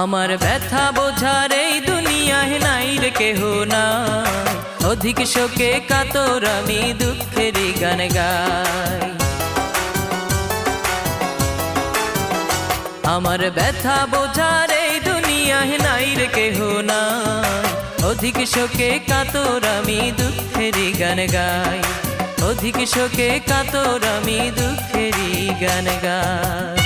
আমার ব্যথা বোঝার এই দুনিয়ায় নাই রে কেহ না, অধিক শোকে কাতর আমি দুঃখেরই গান গাই। আমার ব্যথা বোঝার এই দুনিয়ায় নাই রে কেহ না, অধিক শোকে কাতর আমি দুঃখেরই গান গাই। অধিক শোকে কাতর আমি দুঃখেরই গান গাই।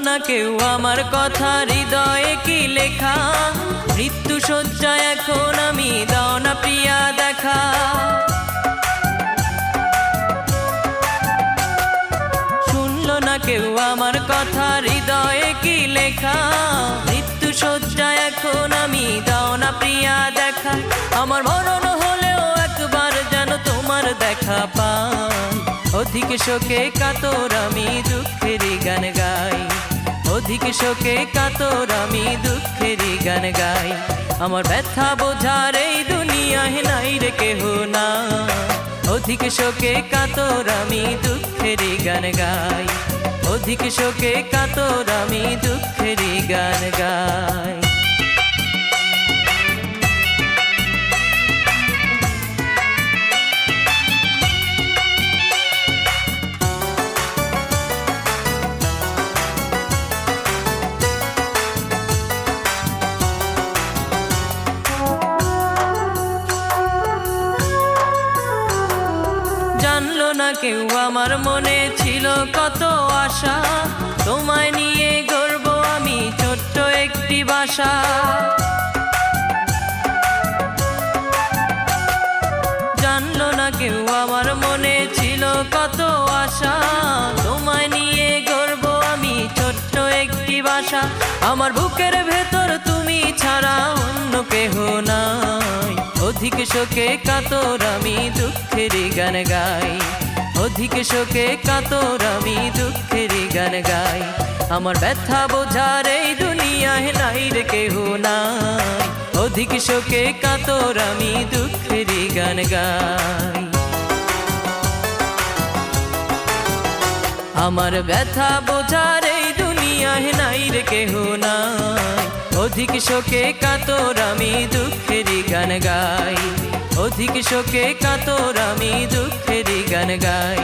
না কেউ আমার কথা, হৃদয়ে কি লেখা, মৃত্যু শয্যায় এখন আমি, দাও না প্রিয়া দেখা। শুনলো না কেউ আমার কথা, হৃদয়ে কি লেখা, মৃত্যু শয্যায় এখন আমি, দাও না প্রিয়া দেখা। আমার মরণ হলেও একবার যেন তোমার দেখা পাই। অধিক শোকে কাতর আমি দুঃখেরই গান গাই। অধিক শোকে কাতর আমি দুঃখেরই গান গাই। আমার ব্যথা বোঝার এই দুনিয়ায় নাই রে কেহ না, অধিক শোকে কাতর আমি দুঃখেরই গান গাই। অধিক শোকে কাতর আমি দুঃখেরই গান গাই। জানলো না কেউ আমার মনে ছিল কত আশা, তোমায় নিয়ে গর্ব আমি ছোট্ট একটি বাসা। জানলো না কেউ আমার মনে ছিল কত আশা, তোমায় নিয়ে গর্ব আমি ছোট্ট একটি বাসা। আমার বুকের ভেতর তুমি ছাড়া অন্য কেহ নাই। অধিক শোকে কাতর আমি দুঃখেরই গান গাই। অধিক শোকে কাতর আমি দুঃখেরই গান গাই। আমার ব্যথা বোঝার এই দুনিয়ায় নাই রে কেহ নাই। অধিক শোকে কাতর আমি দুঃখেরই গান গাই। আমার ব্যথা বোঝার এই দুনিয়ায় নাই রে কেহ নাই। অধিক শোকে কাতর আমি দুঃখেরই গান গাই। অধিক শোকে কাতর আমি দুঃখেরই গান গাই।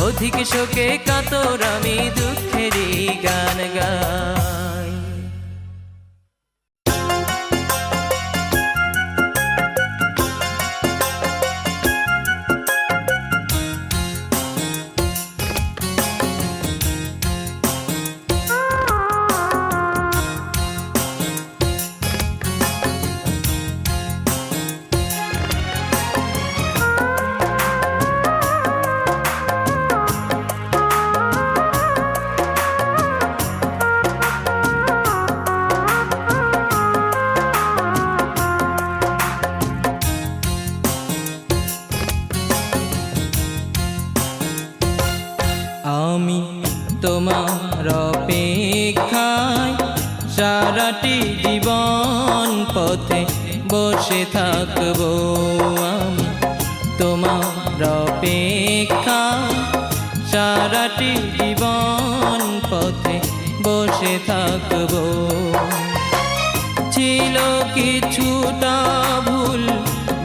অধিক শোকে কাতর আমি দুঃখেরই গান গাই। আমি তোমার অপেক্ষায় সারাটি জীবন পথে বসে থাকব। আমি তোমার অপেক্ষায় সারাটি জীবন পথে বসে থাকব। ছিল কিছুটা ভুল,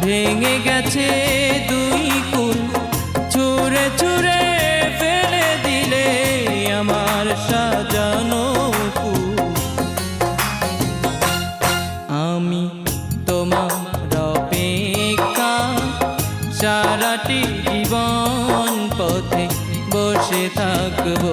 ভেঙে গেছে দুই কুল, ছুঁড়ে ছুঁড়ে ফেলে দিলে আমার সাজানো ফুল। আমি তোমার অপেক্ষা সারাটি জীবন পথে বসে থাকব।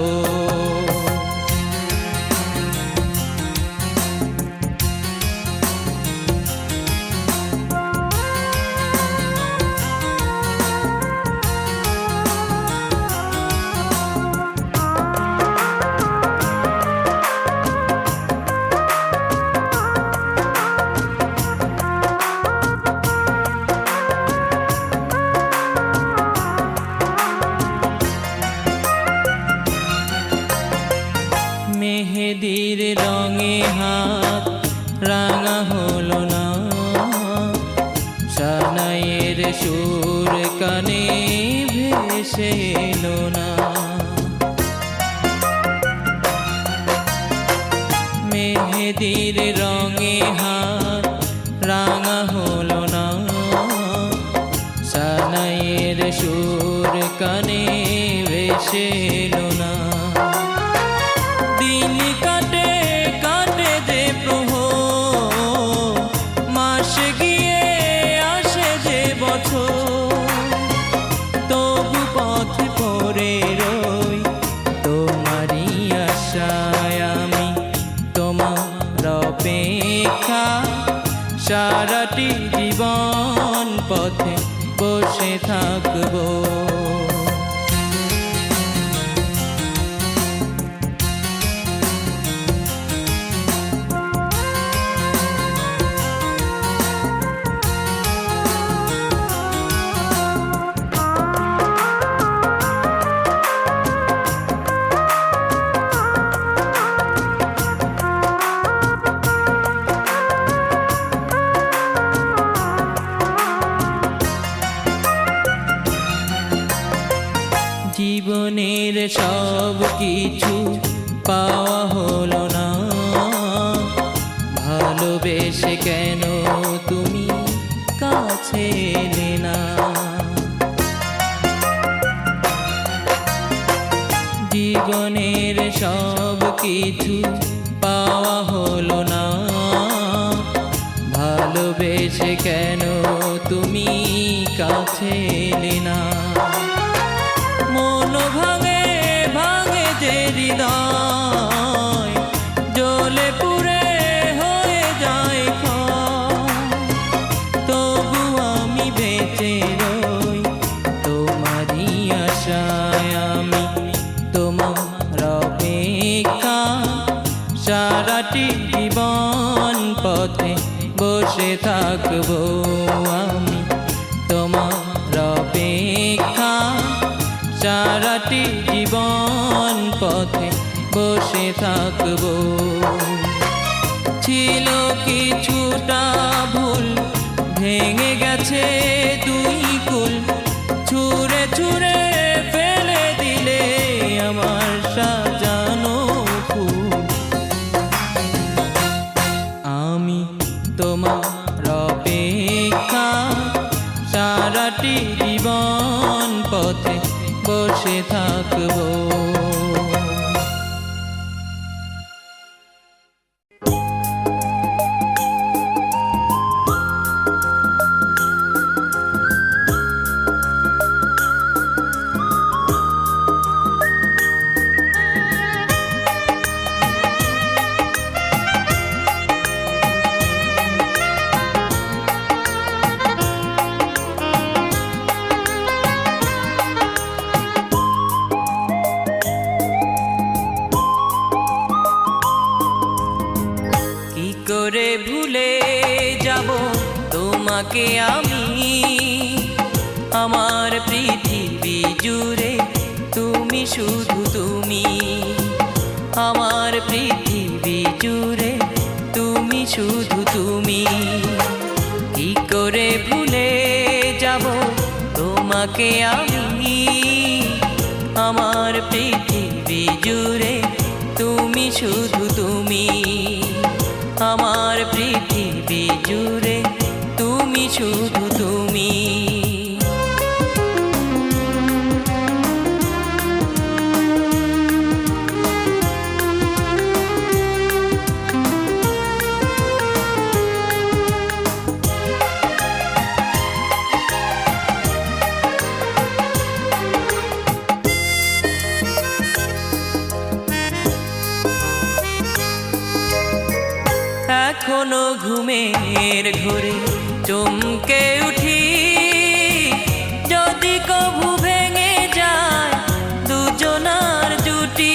হলো না, সানাইয়ের সুর কানে ভেসে এলো না। মেহেদির রঙে হাত রাঙা হলো না, সানাইয়ের সুর কানে ভেসে এলো না। দিন কাটে কাটে যে প্রহর, মাস গিয়ে আসে যে বছর, তবু পথ পড়ে রই তোমারই আশায় আমি, তোমার অপেক্ষা সারাটি জীবন পথে বসে থাকবো। জীবনের সব কিছু পাওয়া হলো না, ভালোবেসে কেন তুমি কাছে এলে না। জীবনের সব কিছু পাওয়া হলো না, ভালোবেসে কেন তুমি কাছে এলে না। মন ভাঙে ভাঙে যে হৃদয়, জ্বলে পুড়ে হয়ে যায় ক্ষয়, তবু আমি বেঁচে রই তোমারই আশায় আমি, তোমার অপেক্ষা সারাটি জীবন পথে বসে থাকবো আমি, তোমার অপেক্ষা সারাটি জীবন পথে বসে থাকবো। ছিল কিছুটা ভুল, ভেঙে গেছে দুই কুল, ছুঁড়ে ছুঁড়ে ফেলে দিলে আমার সাজানো ফুল। আমি তোমার অপেক্ষা সারাটি জীবন পথে বসে থাকবো। করে ভুলে যাব তোমাকে আমি, আমার পৃথিবী জুড়ে তুমি শুধু তুমি, আমার পৃথিবী জুড়ে তুমি শুধু তুমি। কি করে ভুলে যাব তোমাকে আমি, আমার পৃথিবী জুড়ে তুমি শুধু তুমি, আমার পৃথিবী জুড়ে তুমি শুধু তুমি। এখনো ঘুমের ঘোরে চমকে উঠি, যদি কভু ভেঙে যায় দুজনার জুটি।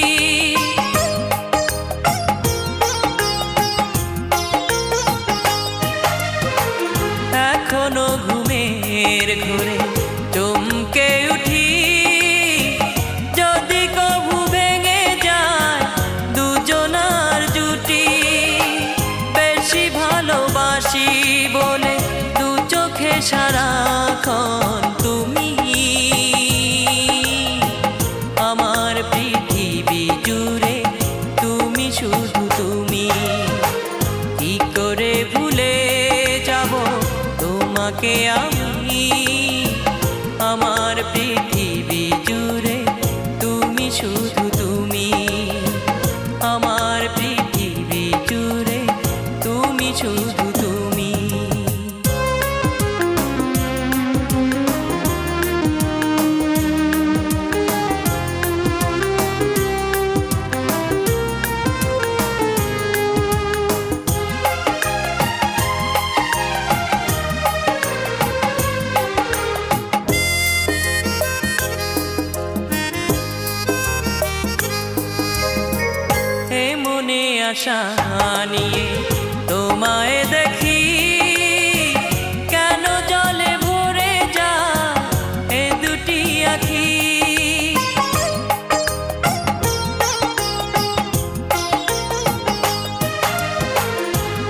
এখনো ঘুমের ঘোরে চমকে উঠি, যদি কভু ভেঙে যায় দুজনার জুটি। বেশি ভালোবাসা ভালোবাসি বলে দু চোখে সারাক্ষণ তুমি আমার পৃথিবী জুড়ে তুমি শুধু তুমি কি করে ভুলে যাব তোমাকে আমি আমার পৃথিবী জুড়ে তুমি শুধু তুমি আমার পৃথিবী জুড়ে তুমি শুধু তুমি মনে আশা নিয়ে তোমায় দেখি কেন জলে ভরে যা এ দুটি আখি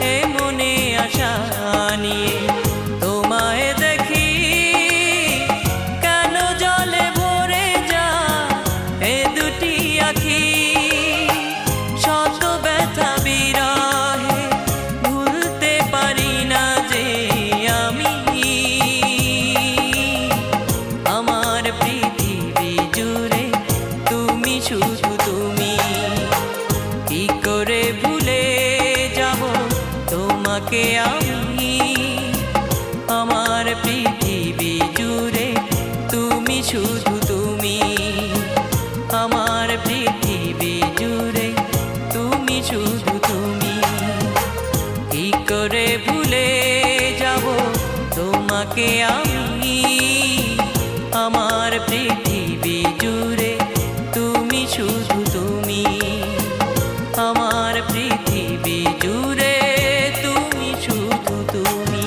এ মনে আশা নিয়ে তোমায় দেখি কেন জলে ভরে যা এ দুটি আখি শুধু তুমি কি করে ভুলে যাব তোমাকে আমি আমার পৃথিবী জুড়ে তুমি শুধু তুমি আমার পৃথিবী জুড়ে তুমি শুধু তুমি কি করে ভুলে যাব তোমাকে আমি আমার পৃথিবী জুড়ে তুমি শুধু তুমি আমার পৃথিবী জুড়ে তুমি শুধু তুমি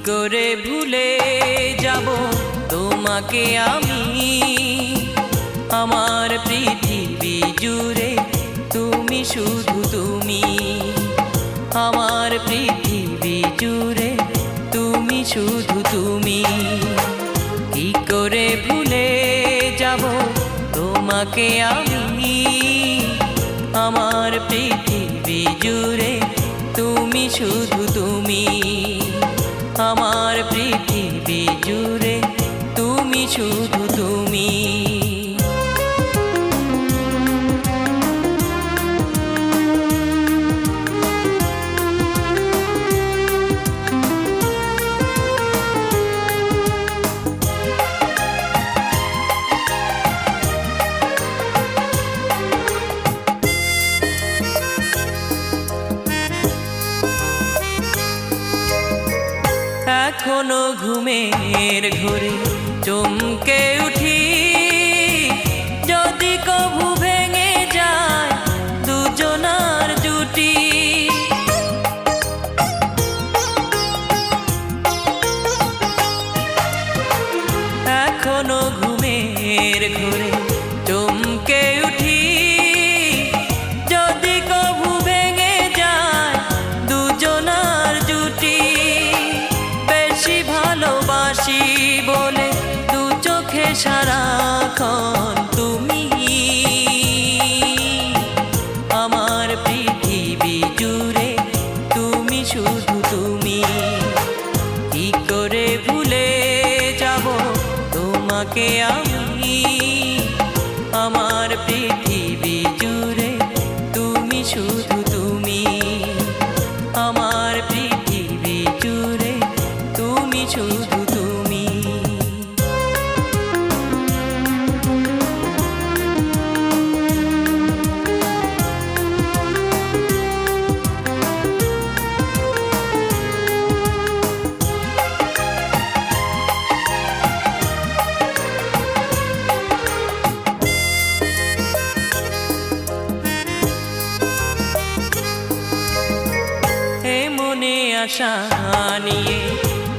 করে ভুলে যাব তোমাকে আমি আমার পৃথিবী জুড়ে তুমি শুধু তুমি আমার পৃথিবী জুড়ে তুমি শুধু তুমি কি করে ভুলে যাব তোমাকে আমি আমার পৃথিবী জুড়ে তুমি শুধু তুমি আমার পৃথিবী জুড়ে তুমি শুধু তুমি এখনো ঘুমের ঘোরে চমকে উঠি যদি কভু ভেঙে যায় দুজনার জুটি এখনো ঘুমের ঘোরে চমকে উঠি যদি কভু ভেঙে যায় দুজনার জুটি ভালোবাসি বলে দু চোখে সারা আশা নিয়ে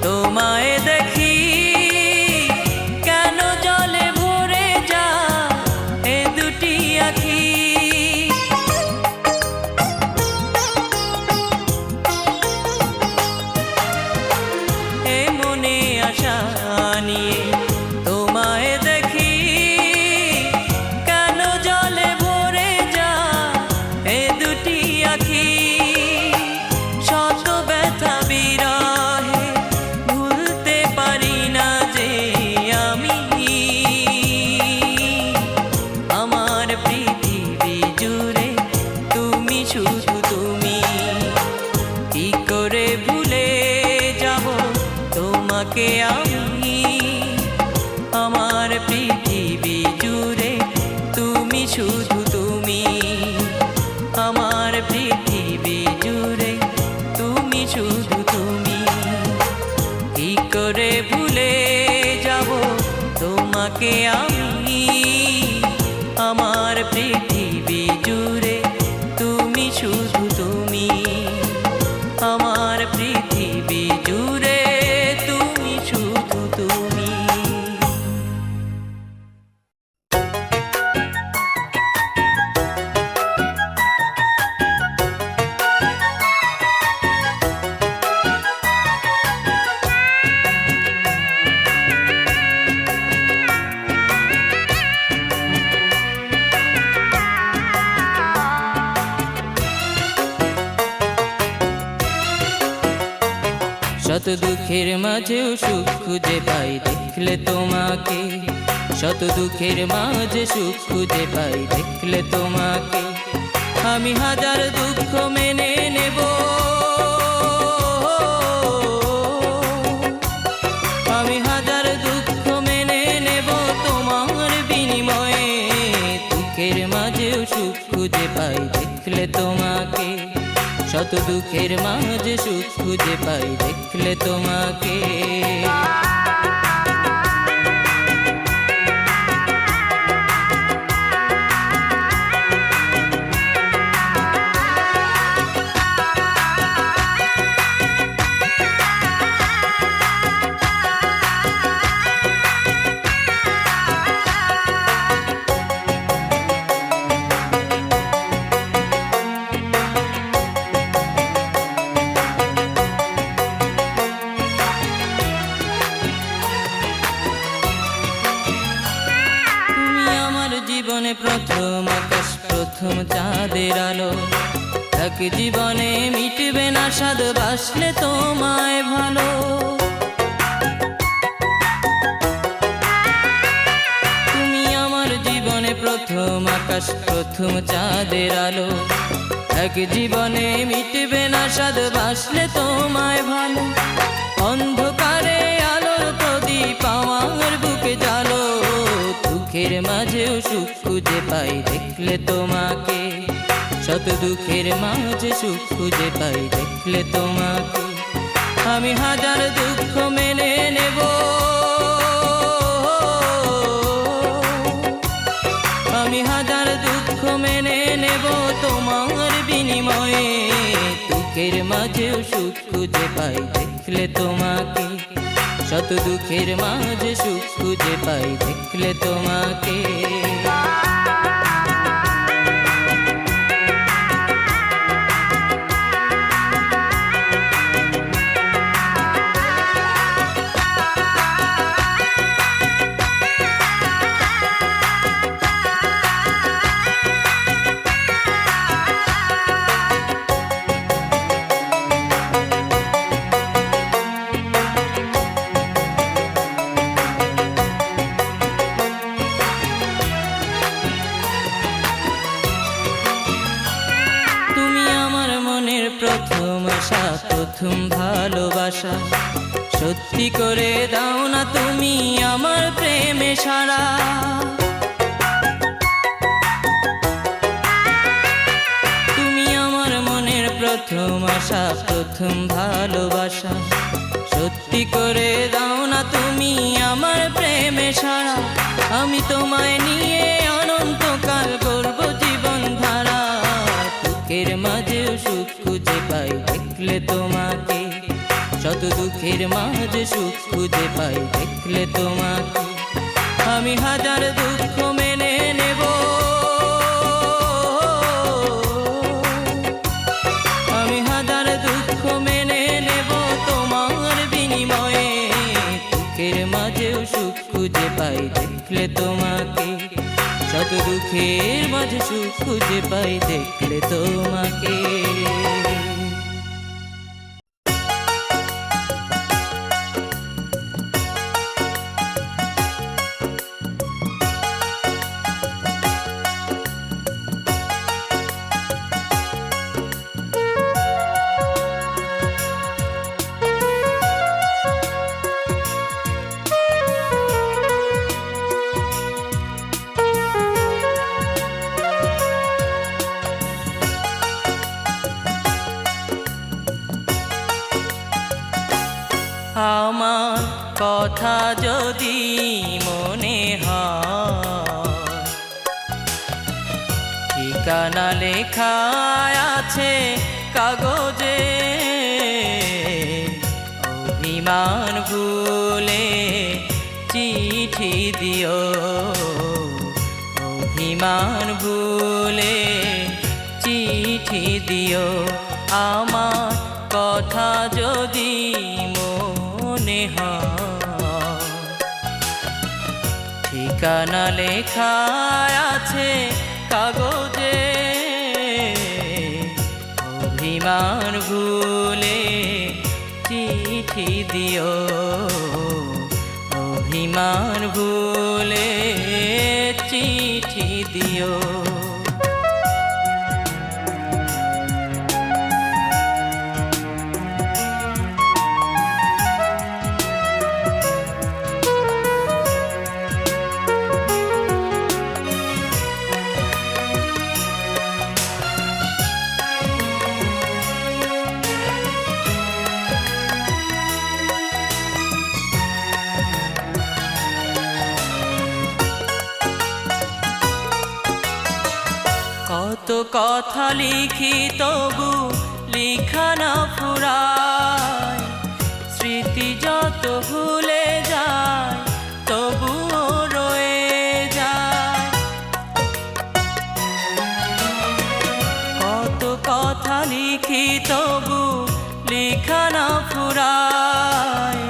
তোমায় দেখি, কেন জলে ভরে যায় এ দুটি আঁখি। এ মনে আশা নিয়ে তোমায় দেখি, কেন জলে ভরে যায় এ দুটি আঁখি। শত ব্যথা বিরহে ভুলতে পারি না যে আমি, আমার পৃথিবী জুড়ে তুমি শুধু তুমি। কি করে ভুলে যাব তোমাকে আমি, আমার পৃথিবী জুড়ে তুমি শুধু তুমি। আমার পৃথিবী জুড়ে তুমি শুধু তুমি। কি করে ভুলে যাব তোমাকে আমি, আমার পৃথিবী জুড়ে তুমি শুধু তুমি। আমার পৃথিবী জুড়ে তুমি শুধু তুমি। শত দুঃখের মাঝেও সুখ খুঁজে পাই দেখলে তোমাকে, শত দুঃখের মাঝে সুখ খুঁজে পাই দেখলে তোমাকে। আমি হাজার দুঃখ মেনে নেব, আমি হাজার দুঃখ মেনে নেব তোমার বিনিময়ে। দুঃখের মাঝেও সুখ খুঁজে পাই দেখলে তোমাকে, শত দুঃখের মাঝে সুখ খুঁজে পাই দেখলে তোমাকে। জীবনে প্রথম আকাশ প্রথম চাঁদের আলো, এক জীবনে মিটবে না স্বাদ বাসলে তোমায় ভালো। তুমি আমার জীবনে প্রথম আকাশ প্রথম চাঁদের আলো, এক জীবনে মিটবে না স্বাদ বাসলে তোমায় ভালো। অন্ধকারে আলোর প্রদীপ আমার বুকে জ্বালো, দুঃখের মাঝেও সুখ খুঁজে পাই দেখলে তোমাকে, শত দুঃখের মাঝে সুখ খুঁজে পাই দেখলে তোমাকে। আমি হাজার দুঃখ মেনে নেব, আমি হাজার দুঃখ মেনে নেব তোমার বিনিময়ে। দুঃখের মাঝেও সুখ খুঁজে পাই দেখলে তোমাকে, শত দুঃখের মাঝে সুখ খুঁজে পাই দেখলে তোমাকে। প্রথম আশা প্রথম ভালোবাসা, সত্যি করে দাও না তুমি আমার প্রেমে সারা। তুমি আমার মনের প্রথম আশা প্রথম ভালোবাসা, সত্যি করে দাও না তুমি আমার প্রেমে সারা। আমি তোমায় নিয়ে অনন্তকাল করব জীবন ধারা, দুঃখের মাঝেও সুখ খুঁজে পাই দেখলে তোমাকে। শত দুঃখের মাঝে সুখ খুঁজে পাই দেখলে তোমাকে। আমি হাজার দুঃখ মেনে নেব, আমি হাজার দুঃখ মেনে নেব তোমার বিনিময়ে। দুঃখের মাঝেও সুখ খুঁজে পাই দেখলে তোমাকে, শত দুঃখের মাঝে সুখ খুঁজে পাই দেখলে তোমাকে। আমার কথা যদি মনে হয়, ঠিকানা লেখা আছে কাগজে, অভিমান ভুলে চিঠি দিও, অভিমান ভুলে চিঠি দিও। আমার কথা যদি মনে হয়, ঠিকানা লেখা আছে কাগজে, অভিমান ভুলে চিঠি দিও, অভিমান ভুলে চিঠি দিও। কত কথা লিখি তবু লিখা না ফুরায়, স্মৃতি যত ভুলে যায় তবুও রয়ে যায়। কত কথা লিখি তবু লিখা না ফুরায়,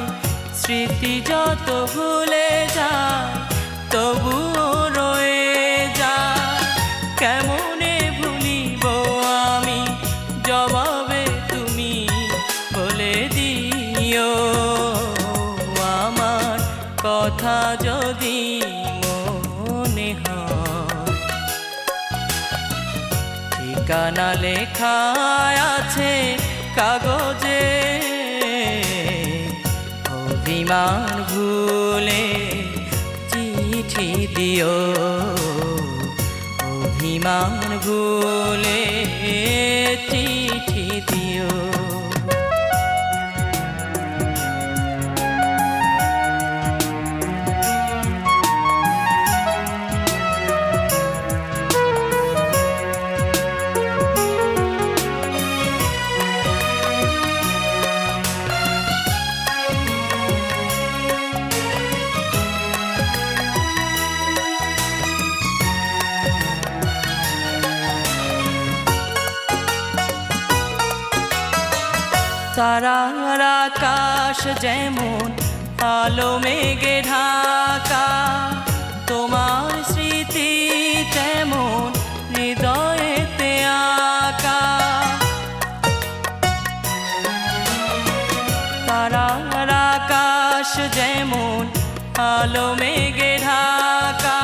স্মৃতি যত ভুলে যায় তবুও রয়ে যায়। কেমনে ভুলিব আমি জবাবে তুমি বলে দিও, আমার কথা যদি মনে হয়, ঠিকানা লেখা আছে কাগজে, অভিমান ভুলে চিঠি দিও, অভিমান ভুলে চিঠি দিও। তারার আকাশ যেমন আলো মেঘে ঢাকা, তোমার স্মৃতি তেমন হৃদয়েতে আঁকা। তারার আকাশ যেমন আলো মেঘে ঢাকা,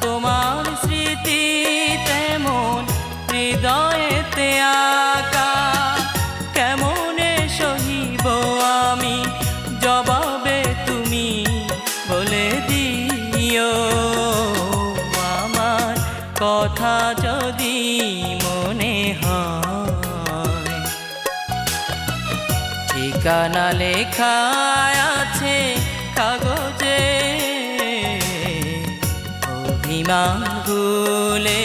তোমার স্মৃতি তেমন হৃদয়েতে আঁকা। কেমনে সহিব আমি জবাবে তুমি বলে দিও, আমার কথা যদি মনে হয়, ঠিকানা লেখা আছে কাগজে, অভিমান ভুলে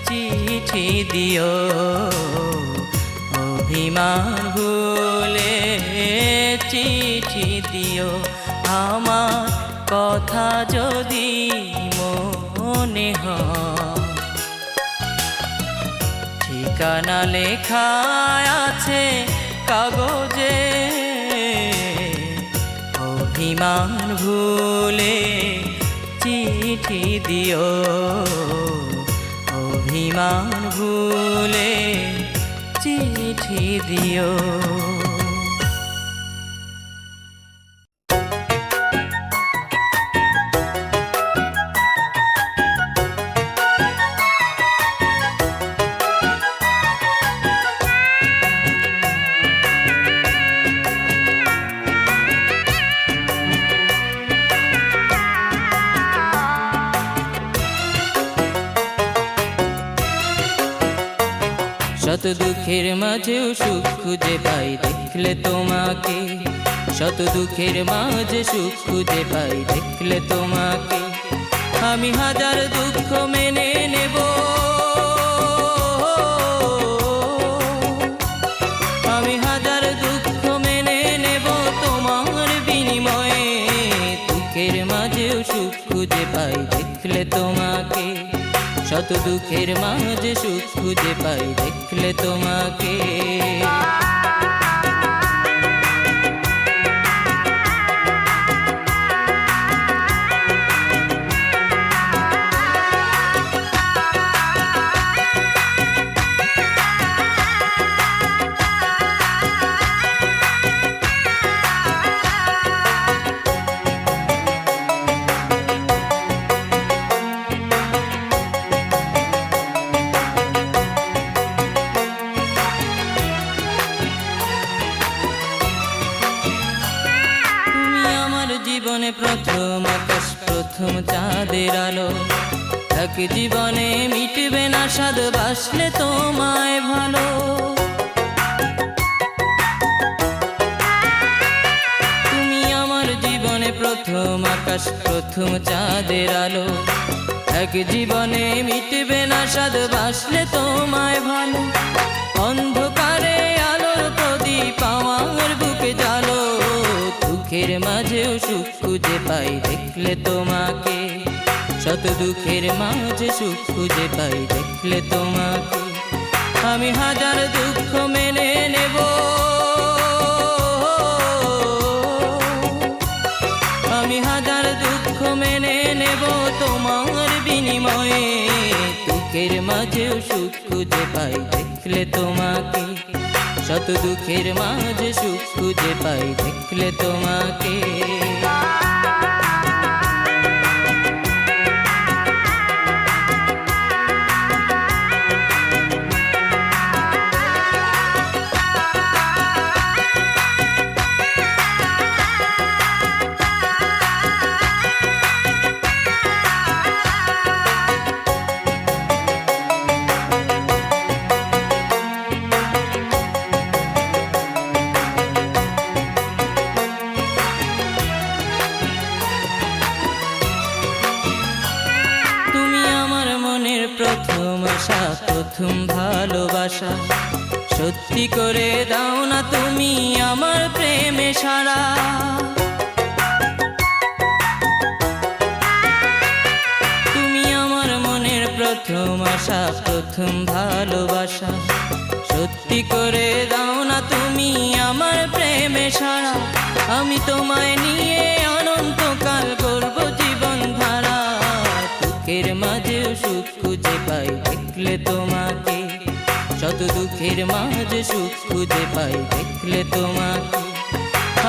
চিঠি দিও, অভিমান ভুলে চিঠি দিও, আমার কথা যদি মনে হয়। ঠিকানা লেখা আছে কাগজে, অভিমান ভুলে চিঠি দিও, অভিমান ভুলে চিঠি দিও। শত দুঃখের মাঝেও সুখ খুঁজে পাই দেখলে তোমাকে, শত দুঃখের মাঝে সুখ খুঁজে পাই দেখলে তোমাকে। আমি হাজার দুঃখ মেনে নেব, আমি হাজার দুঃখ মেনে নেব তোমার বিনিময়ে। দুঃখের মাঝেও সুখ খুঁজে পাই দেখলে তোমাকে, শত দুঃখের মাঝে সুখ খুঁজে পাই দেখলে তোমাকে। জীবনে প্রথম আকাশ, প্রথম চাঁদের আলো, এক জীবনে মিটবে না স্বাদ বাসলে তোমায় ভালো। তুমি আমার জীবনে প্রথম আকাশ, প্রথম চাঁদের আলো, এক জীবনে মিটবে না স্বাদ বাসলে তোমায় ভালো। অন্ধকারে আলোর প্রদীপ আমার বুকে জ্বালো, দুঃখের মাঝেও সুখ খুঁজে পাই দেখলে তোমাকে, শত দুঃখের মাঝে সুখ খুঁজে পাই দেখলে তোমাকে। আমি হাজার দুঃখ মেনে নেব, আমি হাজার দুঃখ মেনে নেব তোমার বিনিময়ে। দুঃখের মাঝেও সুখ খুঁজে পাই দেখলে তোমাকে, শত দুঃখের মাঝে সুখ খুঁজে পাই দেখলে তোমাকে। প্রথম আশা, প্রথম ভালোবাসা, সত্যি করে দাও না তুমি আমার প্রেমে সারা। তুমি আমার মনের প্রথম আশা, প্রথম ভালোবাসা, সত্যি করে দাও না তুমি আমার প্রেমে সারা। আমি তোমায় নিয়ে অনন্তকাল করব জীবন ধারা, দুঃখের মাঝেও সুখ খুঁজে পাই দেখলে তোমাকে, শত দুঃখের মাঝে সুখ খুঁজে পাই দেখলে তোমাকে।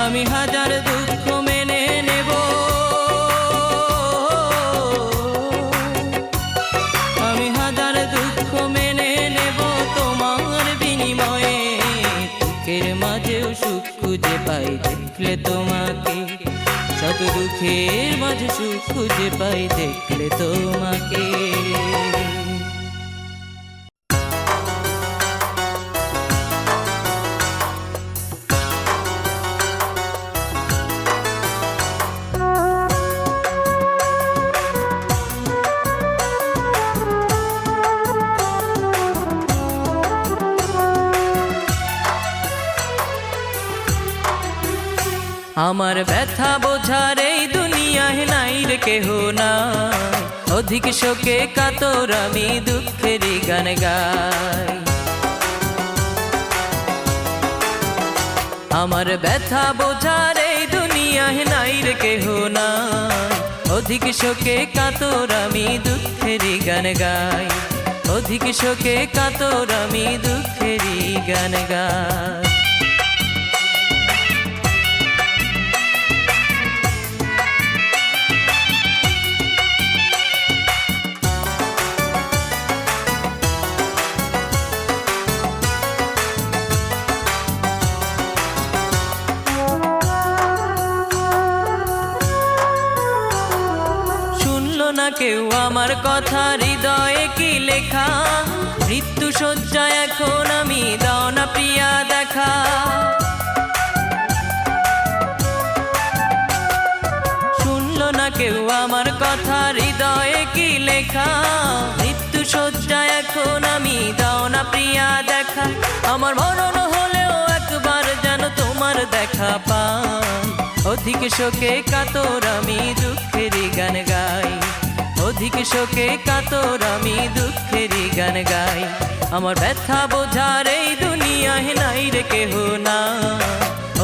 আমি হাজার দুঃখ মেনে নেব, আমি হাজার দুঃখ মেনে নেব তোমার বিনিময়ে। দুঃখের মাঝেও সুখ খুঁজে পাই দেখলে তোমাকে, শত দুঃখের মাঝে সুখ খুঁজে পাই দেখলে তোমাকে। আমার ব্যথা বোঝার এই দুনিয়ায় নাই রে কেহ না, অধিক শোকে কাতর আমি দুঃখেরই গান গাই। আমার ব্যথা বোঝার এই দুনিয়ায় নাই রে কেহ না, অধিক শোকে কাতর আমি দুঃখেরই গান গাই। অধিক শোকে কাতর আমি দুঃখেরই গান গাই। না কেউ আমার কথা, হৃদয়ে কি লেখা, মৃত্যু শয্যা এখন আমি, দাও না প্রিয়া দেখা। শুনল না কেউ আমার কথা, হৃদয়ে কি লেখা, মৃত্যু শয্যা এখন আমি, দাও না প্রিয়া দেখা। আমার মরণ হলেও একবার যেন তোমার দেখা পাই। অধিক শোকে কাতর আমি দুঃখেরই গান গাই। অধিক শোকে কাতর আমি দুঃখেরই গান গাই। আমার ব্যথা বোঝার এই দুনিয়ায় নাই রে কেহ না,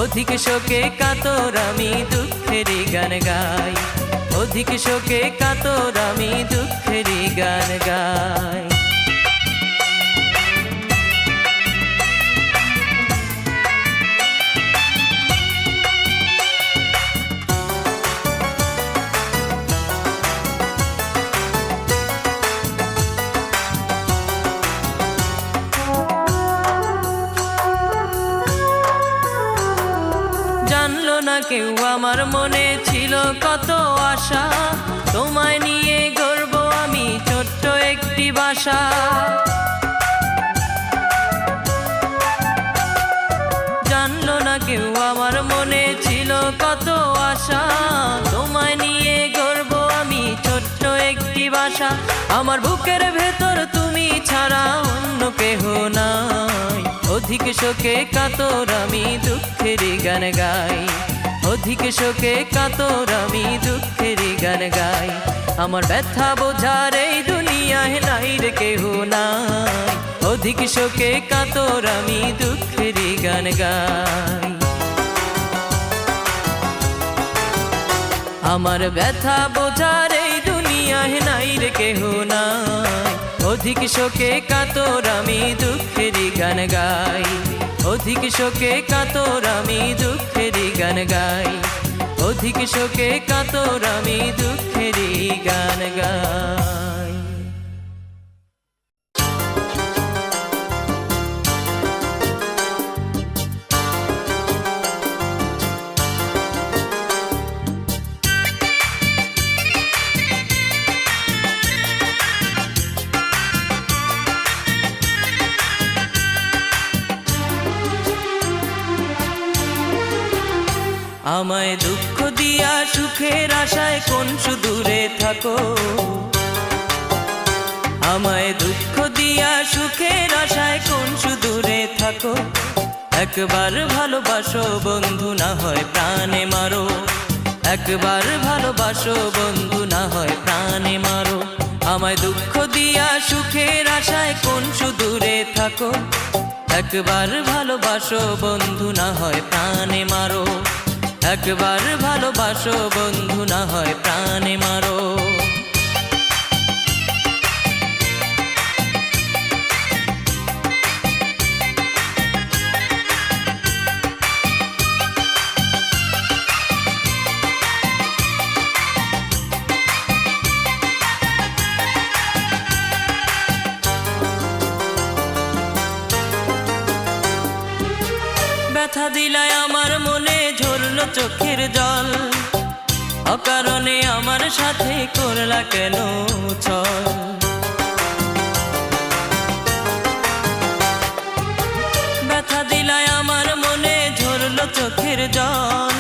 অধিক শোকে কাতর আমি দুঃখেরই গান গাই। অধিক শোকে কাতর আমি দুঃখেরই গান গাই। জানলো না কেউ আমার মনে ছিল কত আশা, তোমায় নিয়ে গর্ব আমি ছোট্ট একটি বাসা। জানলো না কেউ আমার মনে ছিল কত আশা, তোমায় নিয়ে গর্ব আমি ছোট্ট একটি বাসা। আমার বুকের ভেতর তুমি ছাড়া অন্য কেহ নাই। অধিক শোকে কাতর আমি দুঃখেরই গান গাই। অধিক শোকে কাতর আমি দুঃখেরই গান গাই। আমার ব্যথা বোঝার এই দুনিয়ায় নাই রে কেহ নাই। অধিক শোকে কাতর আমি দুঃখেরই গান গাই। আমার ব্যথা বোঝার এই দুনিয়ায় নাই রে কেহ নাই। অধিক শোকে কাতর আমি দুঃখেরই গান গাই। অধিক শোকে কাতর আমি দুঃখেরই গান গাই। অধিক শোকে কাতর আমি দুঃখেরই গান গাই। আমায় দুঃখ দিয়া সুখের আশায় কোন সুদূরে থাকো। আমায় দুঃখ দিয়া সুখের আশায় কোন সুদূরে থাকো। একবার ভালোবাসো বন্ধু, না হয় প্রাণে মারো। একবার ভালোবাসো বন্ধু, না হয় প্রাণে মারো। আমায় দুঃখ দিয়া সুখের আশায় কোন সুদূরে থাকো। একবার ভালোবাসো বন্ধু, না হয় প্রাণে মারো। একবার ভালোবাসো বন্ধু, না হয় প্রাণে মারো। ব্যথা দিলায় আমার মনে ঝরলো চোখের জল। অকারণে আমার সাথে করলা কেন ছল। ব্যথা দিলায় আমার মনে ঝরলো চোখের জল।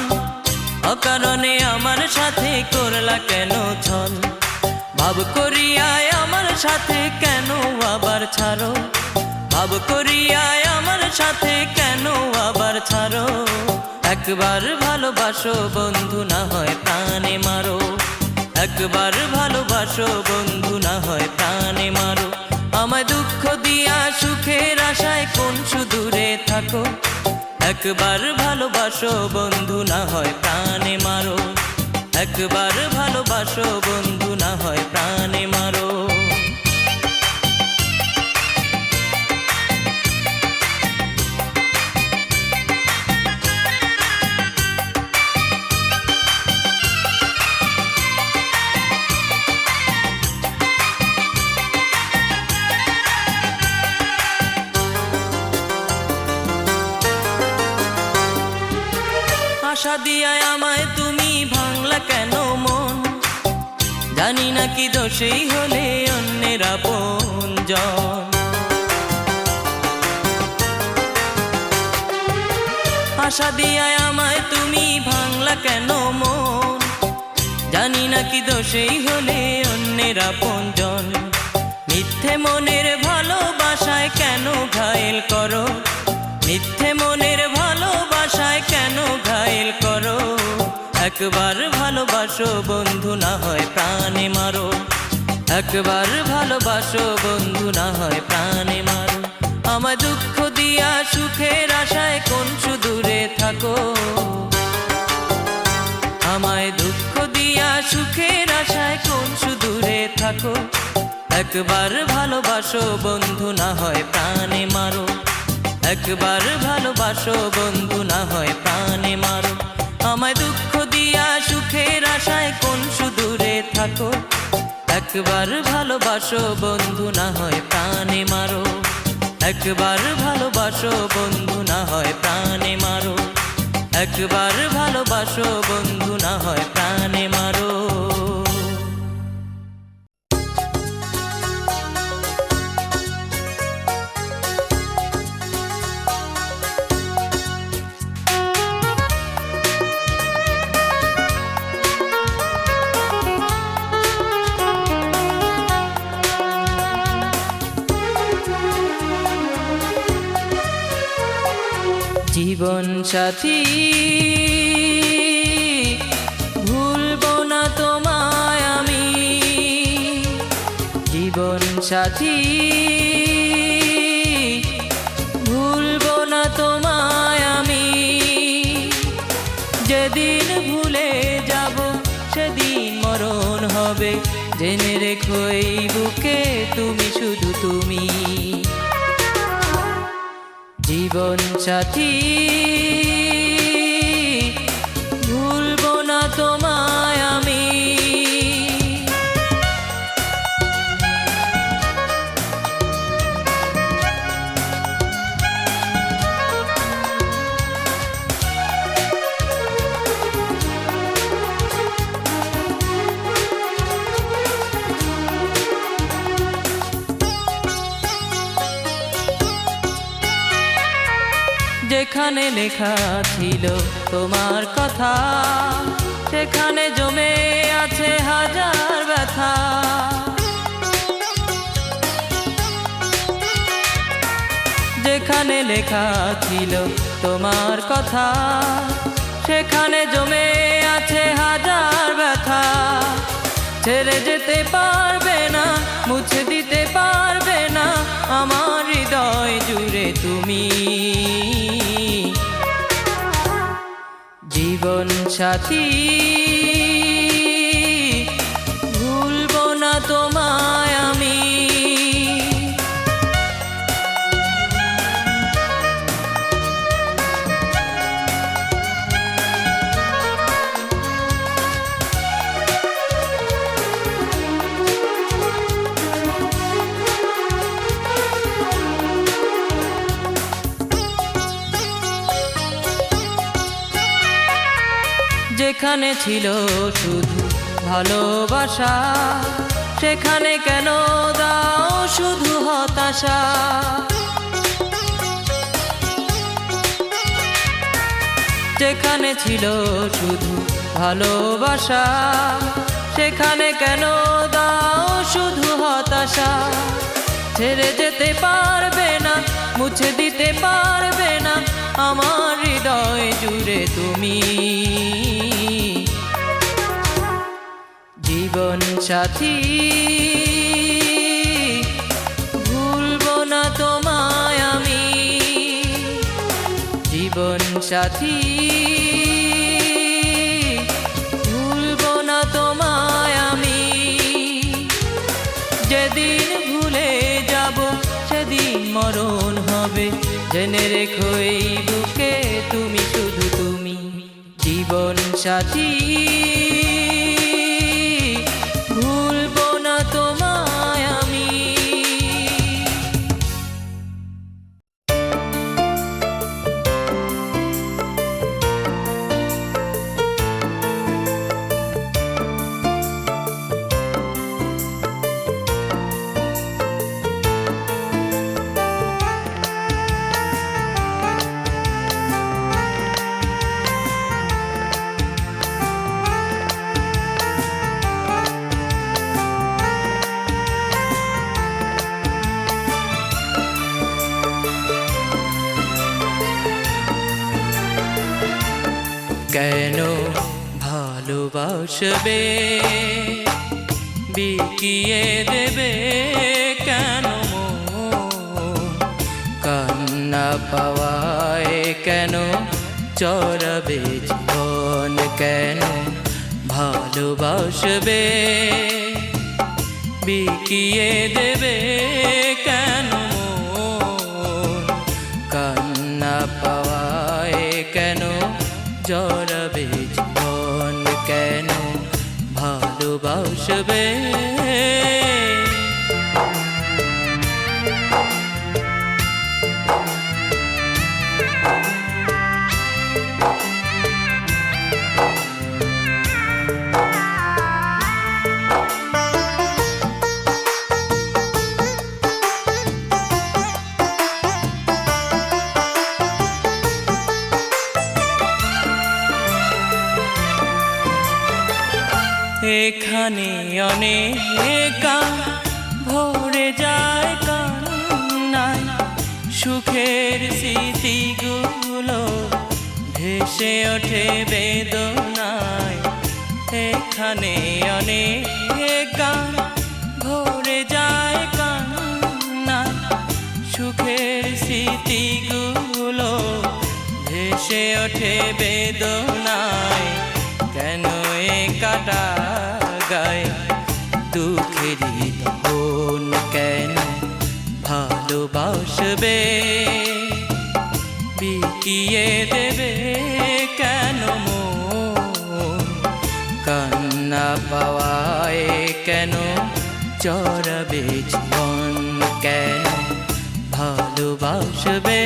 অকারণে আমার সাথে করলা কেন ছল। ভাব করিয়ায় আমার সাথে কেন আবার ছাড়ো। ভাব করিয়ায় আমার সাথে কেন আবার ছাড়ো। একবার ভালোবাসো বন্ধু, না হয় প্রাণে মারো। একবার ভালোবাসো বন্ধু, না হয় প্রাণে মারো। আমায় দুঃখ দিয়া সুখের আশায় কোন সুদূরে থাকো। একবার ভালোবাসো বন্ধু, না হয় প্রাণে মারো। একবার ভালোবাসো বন্ধু, না হয় প্রাণে মারো। আশা দিয়া আমায় তুমি ভাঙলা কেন মন, জানি না কি দোষেই হলে অন্যের আপনজন। আশা দিয়া আমায় তুমি ভাঙলা কেন মন, জানি না কি দোষেই হলে অন্যের আপনজন। মিথ্যে মনের ভালোবাসায় কেন ঘায়েল করো, মিথ্যে মনের ভালোবাসায় কেন ঘায়েল করো। একবার ভালোবাসো বন্ধু, না হয় প্রাণে মারো। একবার ভালোবাসো বন্ধু, না হয় প্রাণে মারো। আমায় দুঃখ দিয়া সুখের আশায় কোন সুদূরে থাকো। আমায় দুঃখ দিয়া সুখের আশায় কোন সুদূরে থাকো। একবার ভালোবাসো বন্ধু, না হয় প্রাণে মারো। একবার ভালোবাসো বন্ধু, না হয় প্রাণে মারো। আমায় দুঃখ দিয়া সুখের আশায় কোন সুদূরে থাকো। একবার ভালোবাসো বন্ধু, না হয় প্রাণে মারো। একবার ভালোবাসো বন্ধু, না হয় প্রাণে মারো। একবার ভালোবাসো বন্ধু, না হয় প্রাণে মারো। জীবন সাথী ভুলবো না তোমায় আমি, জীবন সাথী ভুলবো না তোমায় আমি। যেদিন ভুলে যাব সেদিন মরণ হবে, জেনে রেখো এই বুকে তুমি শুধু তুমি। জীবন সাথী ভুলবো না তোমায় আমি। যেখানে লেখা ছিল তোমার কথা, সেখানে জমে আছে হাজার ব্যথা। যেখানে লেখা ছিল তোমার কথা, সেখানে জমে আছে হাজার ব্যথা। ছেড়ে যেতে পারবে না, মুছে দিতে পারবে না আমার হৃদয় জুড়ে তুমি। জীবন সাথী ভুলবো না তোমায় আমি। যেখানে ছিল শুধু ভালোবাসা, সেখানে কেন দাও শুধু হতাশা। যেখানে ছিল শুধু ভালোবাসা, সেখানে কেন দাও শুধু হতাশা। ছেড়ে যেতে পারবে না, মুছে দিতে পারবে না আমার হৃদয় জুড়ে তুমি। তুমি জীবন সাথী ভুলবো না তোমায় আমি জীবন সাথী ভুলবো না তোমায় আমি যেদিন ভুলে যাব সেদিন মরণ হবে জেনে রেখো এই বুকে তুমি শুধু তুমি জীবন সাথী ভুলবো না তোমায় আমি কেন ভালোবাসবে বিকিয়ে দেবে কেন কান্না পাওয়ায় কেন চড়াবে জীবন কেন ভালোবাসবে বিকিয়ে দেবে কেন কান্না পাওয়ায় কেন জড়াবে জীবন কেন ভালোবাসবে এখানে অনেক ভরে যায় কান্নায় সুখের স্মৃতিগুলো ভেসে ওঠে বেদনায় এখানে অনেক ভরে যায় কান্নায় সুখের স্মৃতিগুলো ভেসে ওঠে বেদনায় কেন কাটা গায় দুঃখেরই তখন কেন ভালোবাসবে বিকিয়ে দেবে কেন কান্না পাওয়ায় কেন চড়াবে জীবন কেন ভালোবাসবে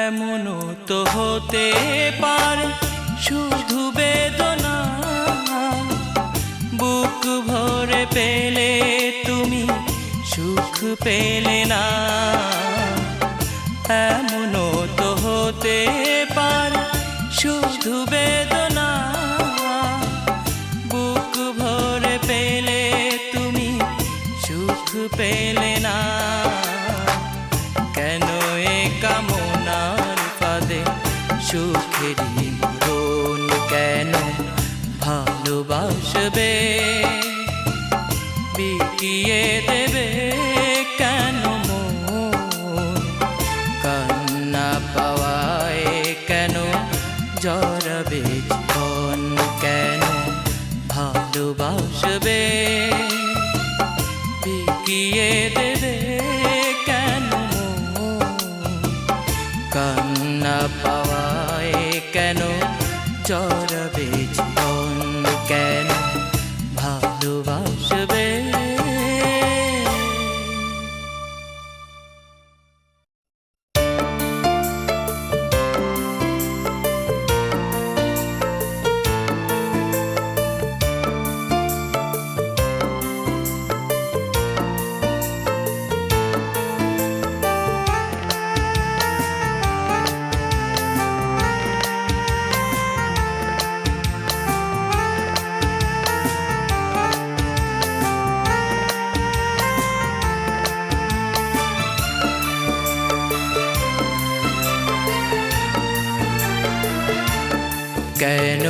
এমনও তো হতে পারে শুধু বেদনা বুক ভরে পেলে তুমি সুখ পেলে না এমনও তো হতে পারে শুধু বেদনা বুক ভরে পেলে তুমি সুখ পেলে না কেন এ কামনার ফাঁদে সুখেরই মরণ কেন ভালোবাসবে বিকিয়ে দেবে কেন কান্না পাওয়ায় কেন জড়াবে জীবন কেন ভালোবাসবে বিকিয়ে দেবে কেন কান্না পাওয়ায় কেন জড়াবে জীবন কেন ভালোবাসবে কেন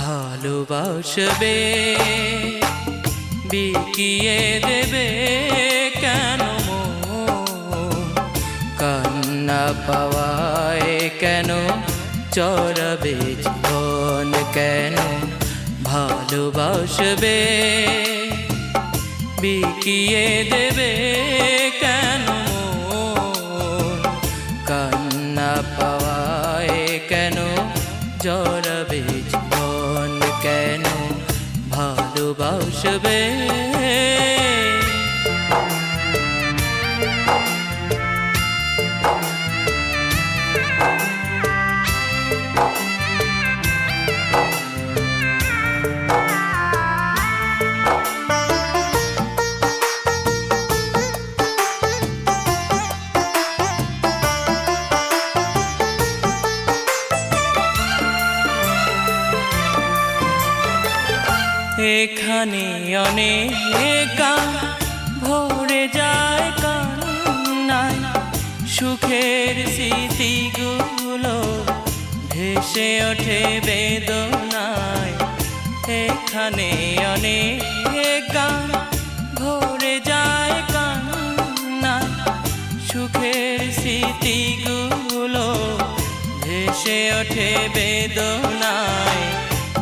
ভালোবাসবে, বিকিয়ে দেবে কেন মন, কান্না পাওয়ায় কেন চড়াবে জীবন, কেন ভালোবাসবে, বিকিয়ে দেবে কেন মন, কান্না পাওয়ায় কেন জড়াবে জীবন, কেন ভালোবাসবে। এখানে অনেক ভরে যায় কান্নায়, সুখের স্মৃতিগুলো ভেসে ওঠে বেদনায়। এখানে অনেক ভরে যায় কান্নায়, সুখের স্মৃতিগুলো ভেসে ওঠে বেদনায়।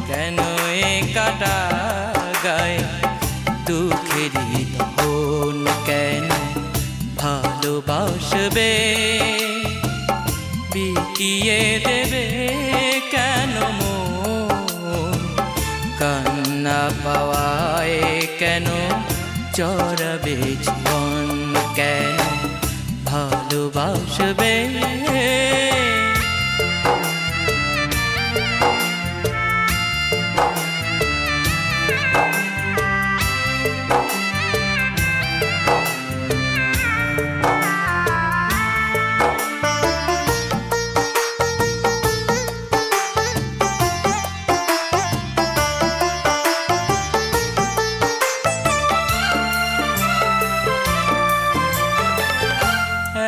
কেন এ কাটা গায় দুঃখেরই তখন, কেন ভালোবাসবে, বিকিয়ে দেবে কেন মন, কান্না পাওয়ায় কেন চড়াবে জীবন, কেন ভালোবাসবে।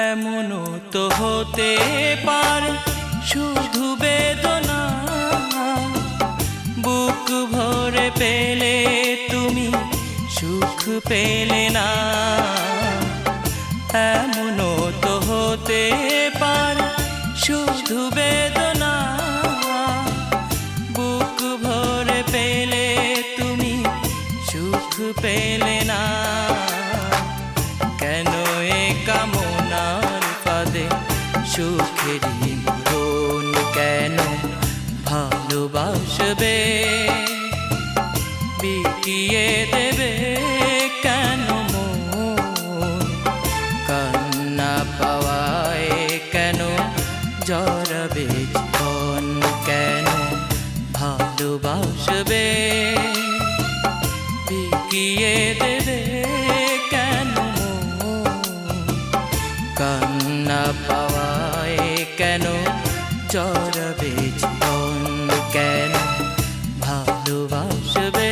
এমনও তো হতে পারে শুধু বেদনা, বুক ভরে পেলে তুমি সুখ পেলে না। এমনও তো হতে পারে শুধু বেদনা, বুক ভরে পেলে তুমি সুখ পেলে না। কেন এ কামনার পাদে সুখেরই মরণ, কেন ভালোবাসবে, বিকিয়ে দেবে কেন মন, কান্না পাওয়ায় কেন জড়াবে জীবন, কেন ভালোবাসবে, বিকিয়ে দেবে কেন মন, কান্না পাওয়ায় কেন জড়াবে জীবন, কেন ভালোবাসবে।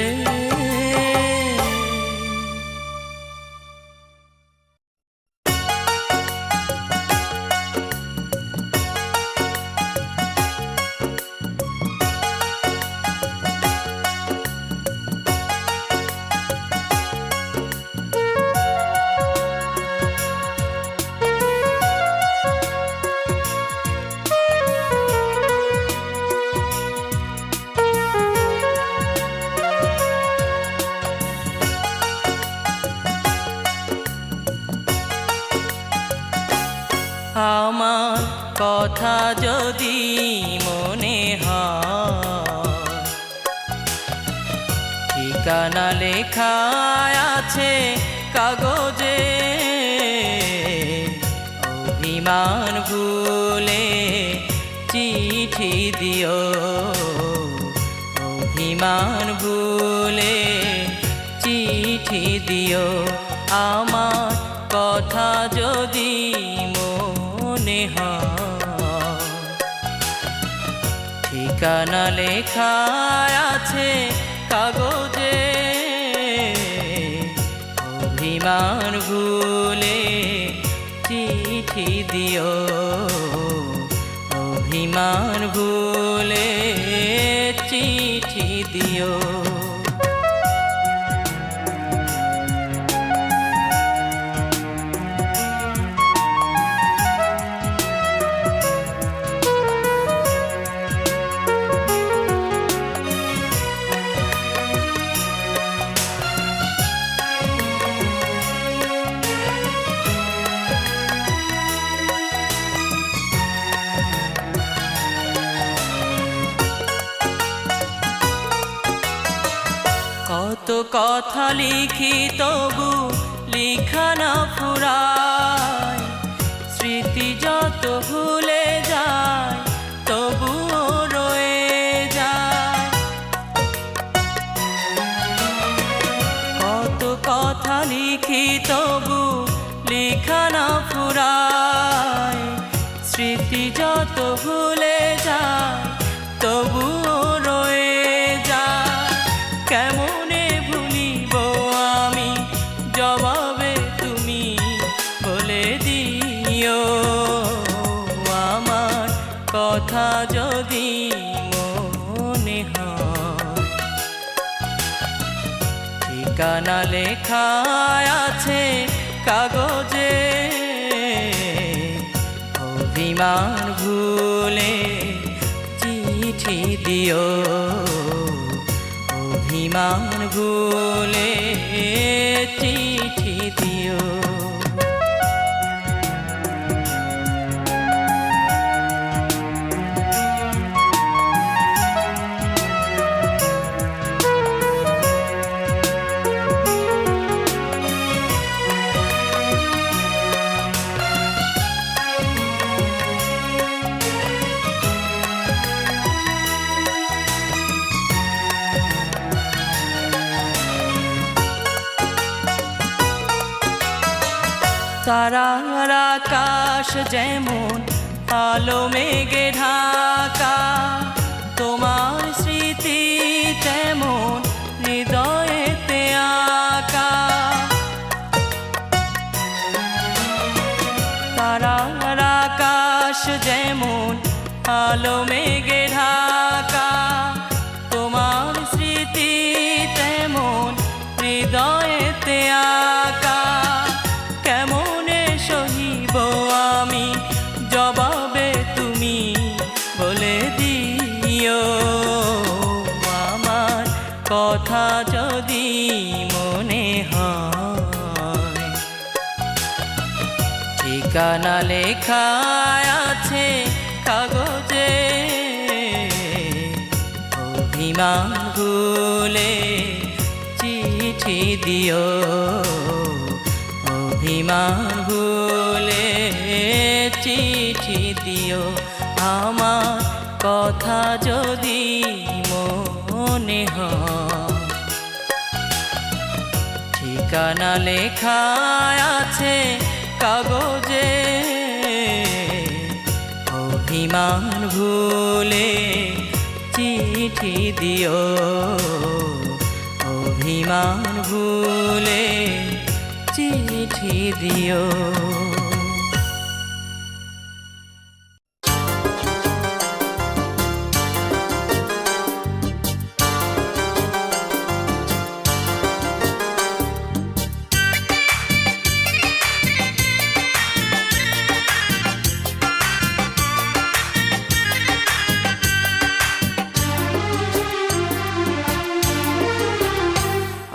আমার কথা যদি মনে হয়, ঠিকানা লেখা আছে কাগজে, অভিমান ভুলে চিঠি দিও, অভিমান ভুলে চিঠি দিও। আমার কথা যদি মনে হয়, ঠিকানা লেখা আছে কাগজে, অভিমান ভুলে চিঠি দিও, অভিমান ভুলে দিও। কত কথা লিখি তবু লিখা না ফুরায়, স্মৃতি যত ভুলে যায় তবু রয়ে যায়। কত কথা লিখি তবু লিখা না ফুরায়, স্মৃতি যত ভুলে যায় তবু রয়ে যায়। কেমনে ভুলিব আমি, জবাবে তুমি বলে দিও। আমার কথা যদি মনে হয়, ঠিকানা লেখা আছে কাগজে, অভিমান ভুলে চিঠি দিও। অভিমান ভুলে চিঠি দিও। তারার আকাশ যেমন আলো মেঘে ঢাকা, তোমার স্মৃতি তেমন হৃদয়েতে আঁকা। তারার আকাশ যেমন আলো মেঘে ঢাকা, তোমার স্মৃতি তেমন হৃদয়েতে আঁকা। কেমনে সহিব আমি, জবাবে তুমি বলে দিও। আমার কথা যদি মনে হয়, ঠিকানা লেখা আছে কাগজে, অভিমান ভুলে চিঠি দিও। অভিমান ভুলে চিঠি দিও। আমার কথা যদি মনে হয়, ঠিকানা লেখা আছে কাগজে, অভিমান ভুলে চিঠি দিও। অভিমান ভুলে চিঠি দিও।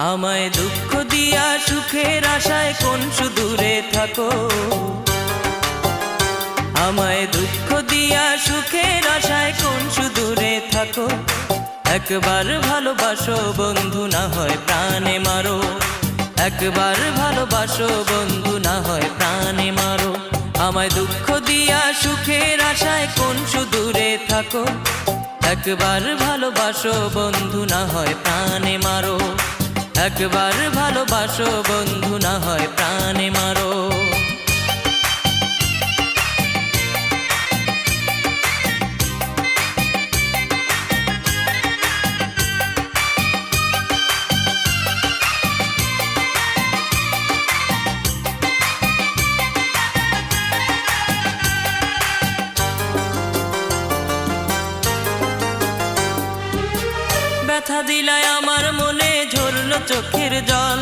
আমায় দুঃখ দিয়া সুখের আশায় কোন সুদূরে থাকো। আমায় দুঃখ দিয়া সুখের আশায় কোন সুদূরে থাকো। একবার ভালোবাসো বন্ধু, না হয় প্রাণে মারো। একবার ভালোবাসো বন্ধু, না হয় প্রাণে মারো। আমায় দুঃখ দিয়া সুখের আশায় কোন সুদূরে থাকো। একবার ভালোবাসো বন্ধু, না হয় প্রাণে মারো। একবার ভালোবাসো বন্ধু, না হয় প্রাণে মারো। ব্যথা দিলায় আমার মনে ঝরলো চোখের জল,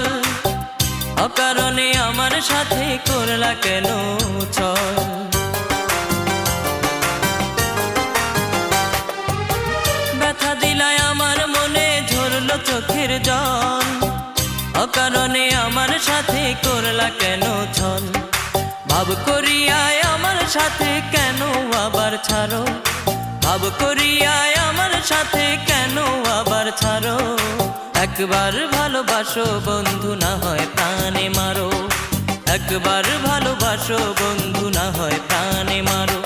অকারণে আমার সাথে করলা কেন ছল। ব্যথা দিলায় আমার মনে ঝরলো চোখের জল, অকারণে আমার সাথে করলা কেন ছল। ভাব করিয়ায় আমার সাথে কেন আবার ছাড়ো, ভাব করিয়ায় আমার সাথে কেন আবার ছাড়ো। একবার ভালোবাসো বন্ধু না হয় প্রাণে মারো, একবার ভালোবাসো বন্ধু না হয় প্রাণে মারো।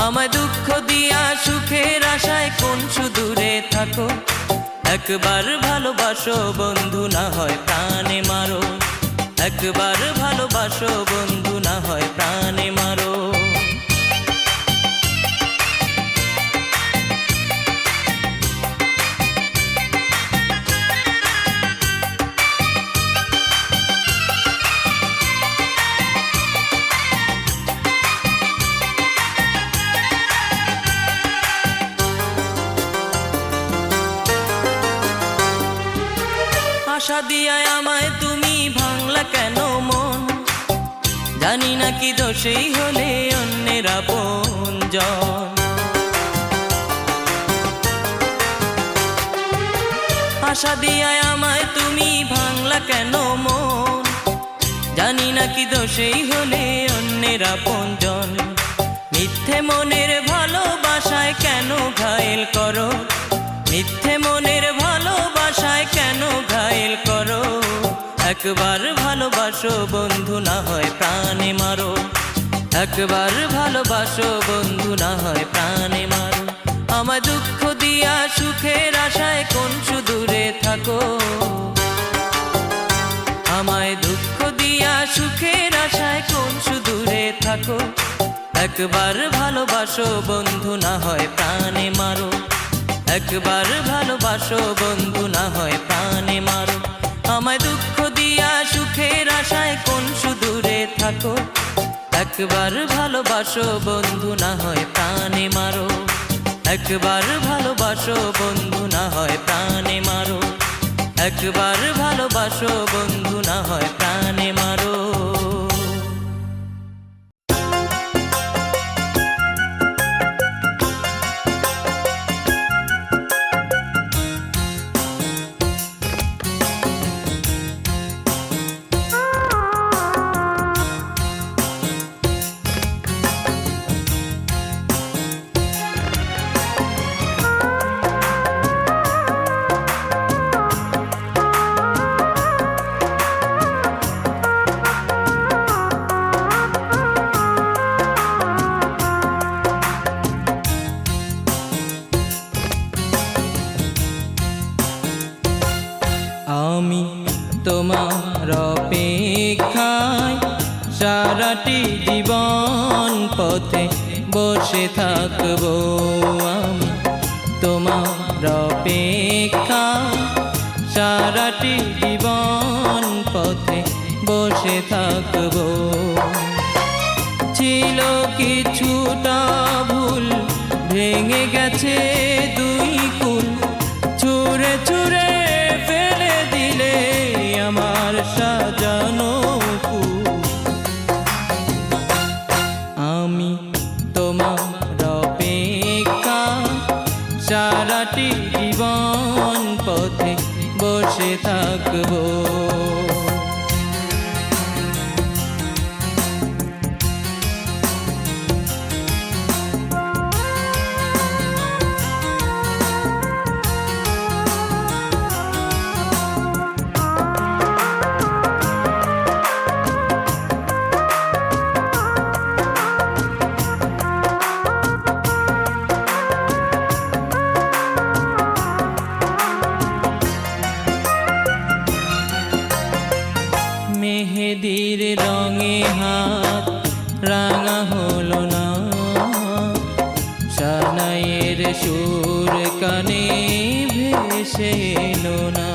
আমায় দুঃখ দিয়া সুখের আশায় কোন সুদূরে থাকো, একবার ভালোবাসো বন্ধু না হয় প্রাণে মারো, একবার ভালোবাসো বন্ধু না হয় প্রাণে মারো। আশা দিয়ায় আমায় তুমি ভাঙলা কেন মন, জানি না কি দোষেই হলে অন্যের আপনজন। আশা দিয়ায় আমায় তুমি ভাঙলা কেন মন, জানি না কি দোষেই হলে অন্যের আপনজন। মিথ্যে মনের ভালোবাসায় কেন ঘায়েল করো, মিথ্যে মনের ভালোবাসায় কেন ঘায়েল করো। একবার ভালোবাসো বন্ধু না হয় প্রাণে মারো, একবার ভালোবাসো বন্ধু না হয় প্রাণে মারো। আমায় দুঃখ দিয়া সুখের আশায় কোন সুদূরে থাকো, আমায় দুঃখ দিয়া সুখের আশায় কোন সুদূরে থাকো। একবার ভালোবাসো বন্ধু না হয় প্রাণে মারো, একবার ভালোবাসো বন্ধু না হয় প্রাণে মারো। আমায় দুঃখ দিয়া সুখের আশায় কোন সুদূরে থাকো, একবার ভালোবাসো বন্ধু না হয় প্রাণে মারো, একবার ভালোবাসো বন্ধু না হয় প্রাণে মারো, একবার ভালোবাসো বন্ধু না হয় প্রাণে মারো। আমি তোমার অপেক্ষায় সারাটি জীবন পথে বসে থাকবো, আমি তোমার অপেক্ষায় সারাটি জীবন পথে বসে থাকবো। ছিল কিছুটা ভুল, ভেঙে গেছে দুই কুল, ছুঁড়ে ছুঁড়ে ফেলে দিলে আমার সাজানো ফুল। আমি তোমার অপেক্ষা সারাটি জীবন পথে বসে থাকবো। মেহেদির রঙে হাত রাঙা হলো না, সানাইয়ের সুর কানে ভেসে এলো না।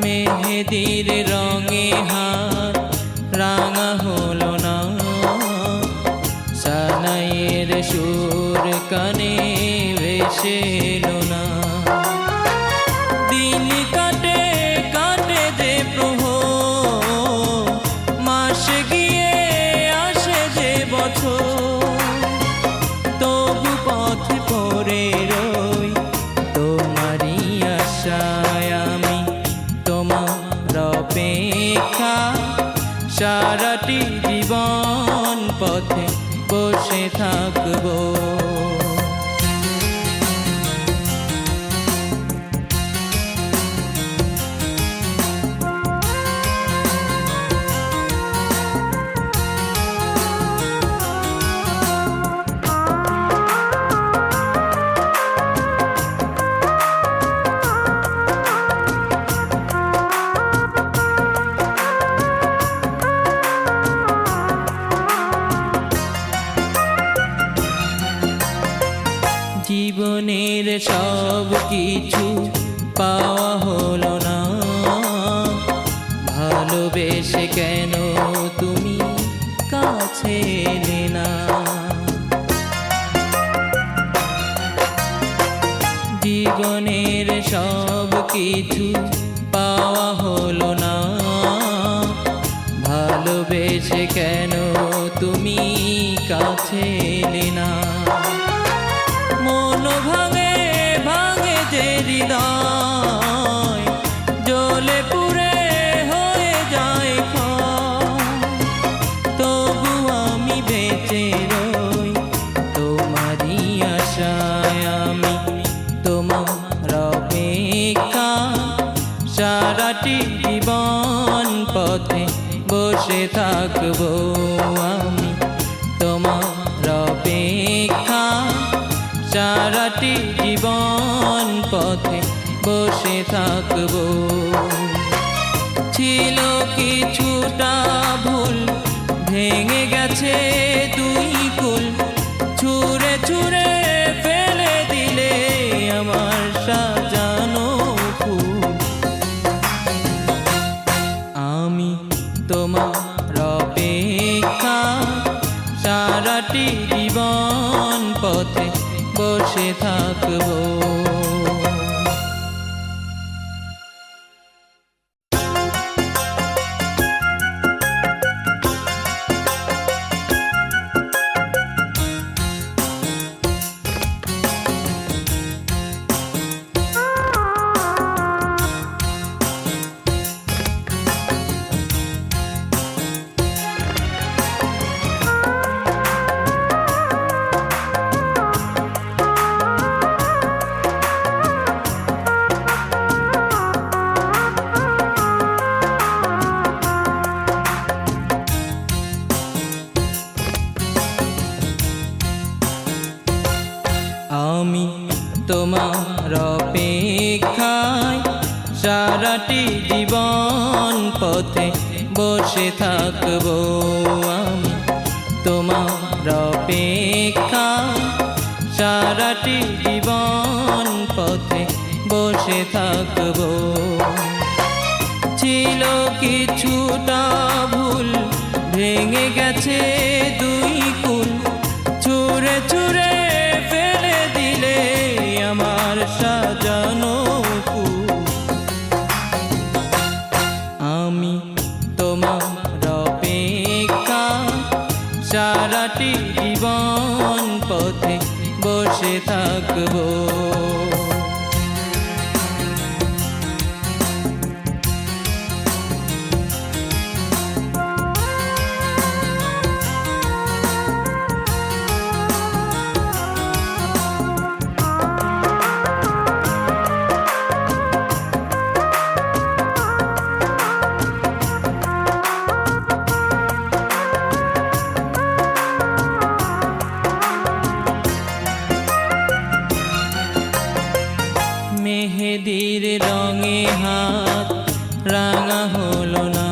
মেহেদির রঙে হাত রাঙা হলো না, সানাইয়ের সানাইয়ের সুর কানে ভেসে এলো না। দিন কাটে কাটে যে প্রহর, মাস গিয়ে আসে যে বছর, তবু পথ পড়ে রই তোমারই আশায় আমি। তোমার অপেক্ষা সারাটি জীবন পথে বসে থাকবো। জীবনের সব কিছু পাওয়া হলো না, ভালোবেসে কেন তুমি কাছে এলে না। জীবনের সব কিছু পাওয়া হলো না, ভালোবেসে কেন তুমি কাছে এলে না। মন ভাঙে ভাঙে যে হৃদয়, জ্বলে পুড়ে হয়ে যায় ক্ষয়, তবু আমি বেঁচে রই তোমারই আশায় আমি। তোমার অপেক্ষা সারাটি জীবন পথে বসে থাকবো আমি। তোমার অপেক্ষা সারাটি জীবন পথে বসে থাকবো। ছিল কিছুটা ভুল, ভেঙে গেছে দুই কুল, ছুঁড়ে ছুঁড়ে ফেলে দিলে আমার সাজানো ফুল। আমি তোমার অপেক্ষা সারাটি জীবন পথে বসে থাকবো। আমি তোমার অপেক্ষায় সারাটি জীবন পথে বসে থাকবো আমি। তোমার অপেক্ষায় সারাটি জীবন পথে বসে থাকবো। ছিল কিছুটা ভুল, ভেঙে গেছে দুই কুল, ছুঁড়ে ছুঁড়ে ফেলে দিলে আমার সাজানো ফুল। আমি তোমার অপেক্ষা সারাটি জীবন পথে বসে থাকবো। মেহেদির রঙে হাত রাঙা হলো না,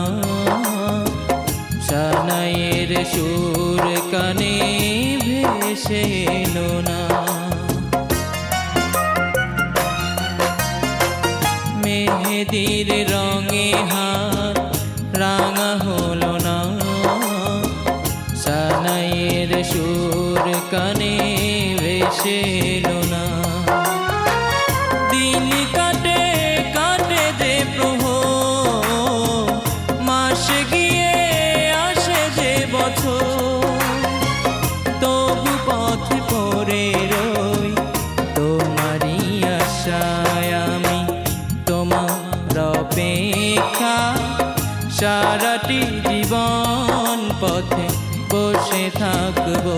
সানাইয়ের সুর কানে ভেসে এলো না। মেহেদির রঙে হাত রাঙা হলো না, সানাইয়ের সুর কানে ভেসে এলো না। দিন কাটে কাটে যে প্রহর, মাস গিয়ে আসে যে বছর, তবু পথে পড়ে রই তোমারই আশায় আমি। তোমার অপেক্ষা সারাটি জীবন পথে বসে থাকবো।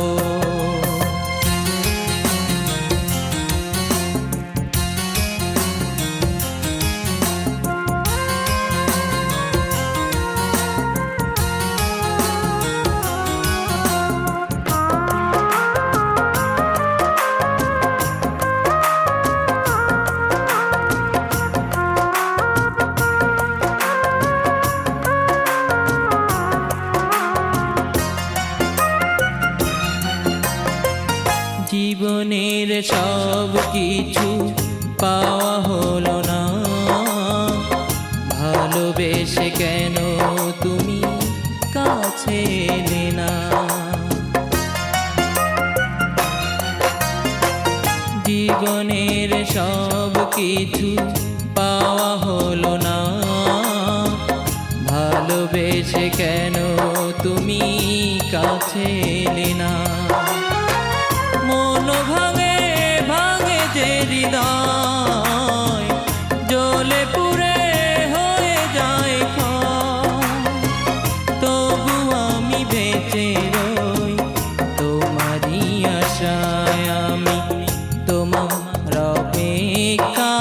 জীবনের সব কিছু পাওয়া হলো না, ভালোবেসে কেন তুমি কাছে এলে না। জীবনের সব কিছু পাওয়া হলো না, ভালোবেসে কেন তুমি কাছে এলে না। মন ভাঙে ভাঙে যে হৃদয়, জ্বলে পুড়ে হয়ে যায় ক্ষয়, তবু আমি বেঁচে রই তোমারই আশায় আমি। তোমার অপেক্ষা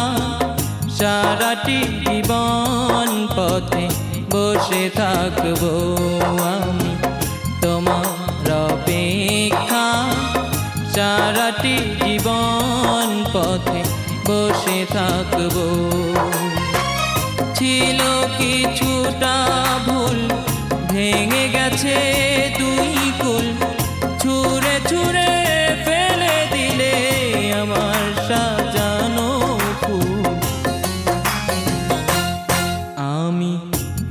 সারাটি জীবন পথে বসে থাকবো আমি। তোমার অপেক্ষা সারাটি জীবন পথে বসে থাকবো। ছিল কিছুটা ভুল, ভেঙে গেছে দুই কুল, ছুঁড়ে ছুঁড়ে ফেলে দিলে আমার সাজানো ফুল। আমি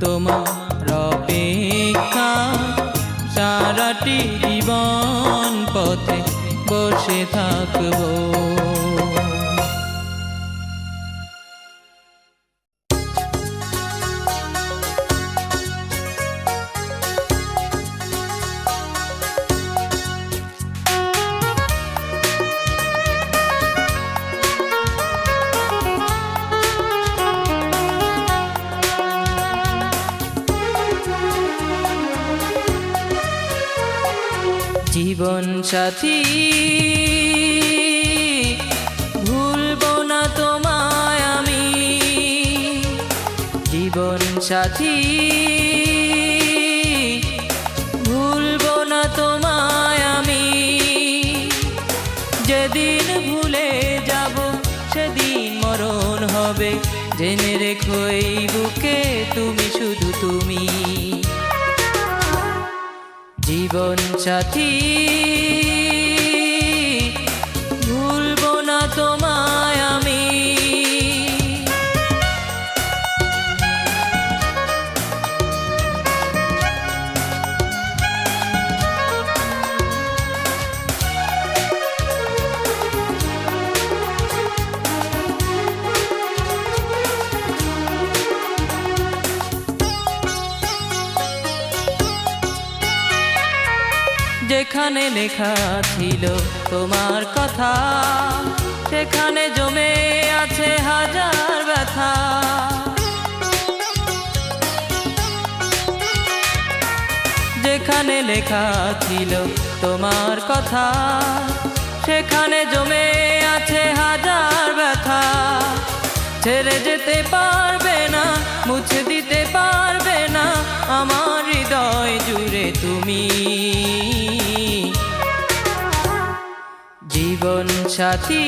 তোমার অপেক্ষা সারাটি জীবন পথে বসে থাকবো। জীবন সাথী ভুলবো না তোমায় আমি, জীবন সাথী ভুলবো না তোমায় আমি। যেদিন ভুলে যাব সেদিন মরণ হবে, জেনে রেখো এই বুকে তুমি শুধু তুমি। জীবন সাথী ভুলবো না তোমায় আমি। যেখানে লেখা ছিল তোমার কথা, সেখানে জমে আছে হাজার ব্যথা। যেখানে লেখা ছিল তোমার কথা, সেখানে জমে আছে হাজার ব্যথা। ছেড়ে যেতে পারবে না, মুছে দিতে পারবে না আমার হৃদয় জুড়ে তুমি। জীবন সাথী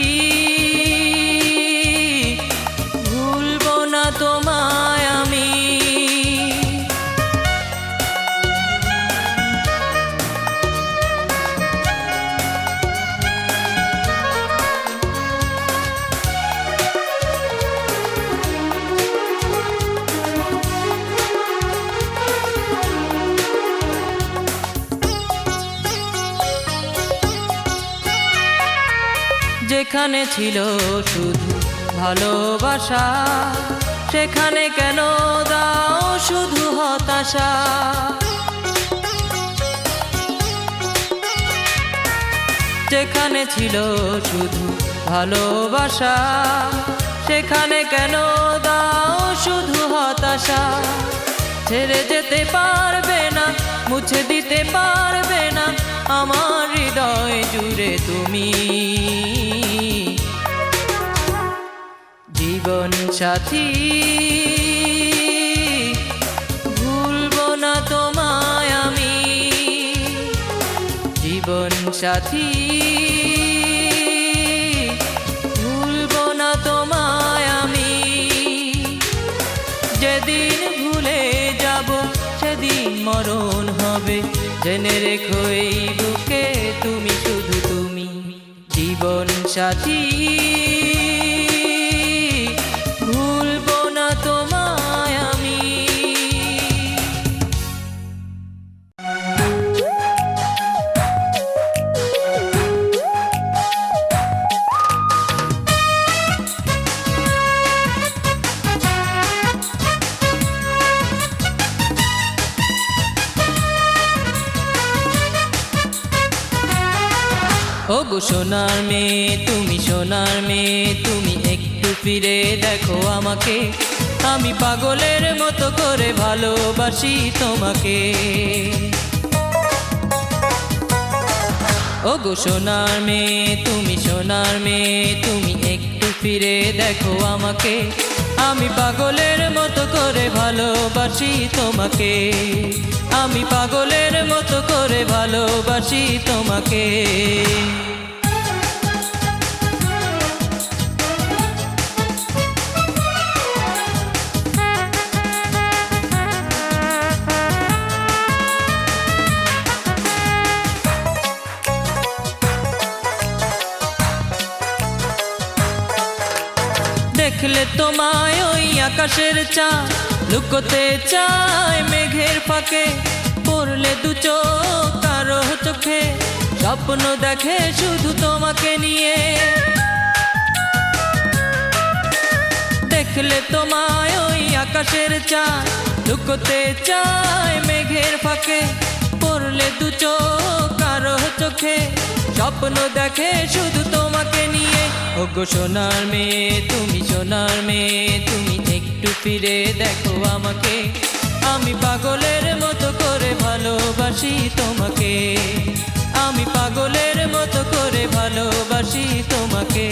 ভুলবো না তোমায় আমি। যেখানে ছিল শুধু ভালোবাসা, সেখানে কেন দাও শুধু হতাশা। যেখানে ছিল শুধু ভালোবাসা, সেখানে কেন দাও শুধু হতাশা। ছেড়ে যেতে পারবে না, মুছে দিতে পারবে না আমার হৃদয় জুড়ে তুমি। জীবন সাথী, ভুলবো না তোমায় আমি। জীবন সাথী, ভুলবো না তোমায় আমি। যেদিন ভুলে যাব সেদিন মরণ হবে, জেনে রেখো এই বুকে তুমি শুধু তুমি। জীবন সাথী, ভুলবো না তোমায় আমি। ওগো সোনার মেয়ে তুমি, সোনার মেয়ে তুমি, একটু ফিরে দেখো আমাকে। আমি পাগলের মতো করে ভালোবাসি তোমাকে। ওগো সোনার মেয়ে তুমি, সোনার মেয়ে তুমি, একটু ফিরে দেখো আমাকে। আমি পাগলের মতো করে ভালোবাসি তোমাকে। আমি পাগলের মতো করে ভালোবাসি তোমাকে। দেখলে তোমায় ওই আকাশের চাঁদ, লুকোতে চায় মেঘের ফাঁকে। পড়লে দু চোখ কারো চোখে, স্বপ্ন দেখে শুধু তোমাকে নিয়ে। দেখলে তোমায় ওই আকাশের চাঁদ, লুকোতে চায় মেঘের ফাঁকে। পড়লে দু চোখ কারো চোখে, স্বপ্ন দেখে শুধু তোমাকে নিয়ে। ওগো সোনার মেয়ে তুমি, সোনার মেয়ে তুমি, একটু ফিরে দেখো আমাকে। আমি পাগলের মতো করে ভালোবাসি তোমাকে। আমি পাগলের মতো করে ভালোবাসি তোমাকে।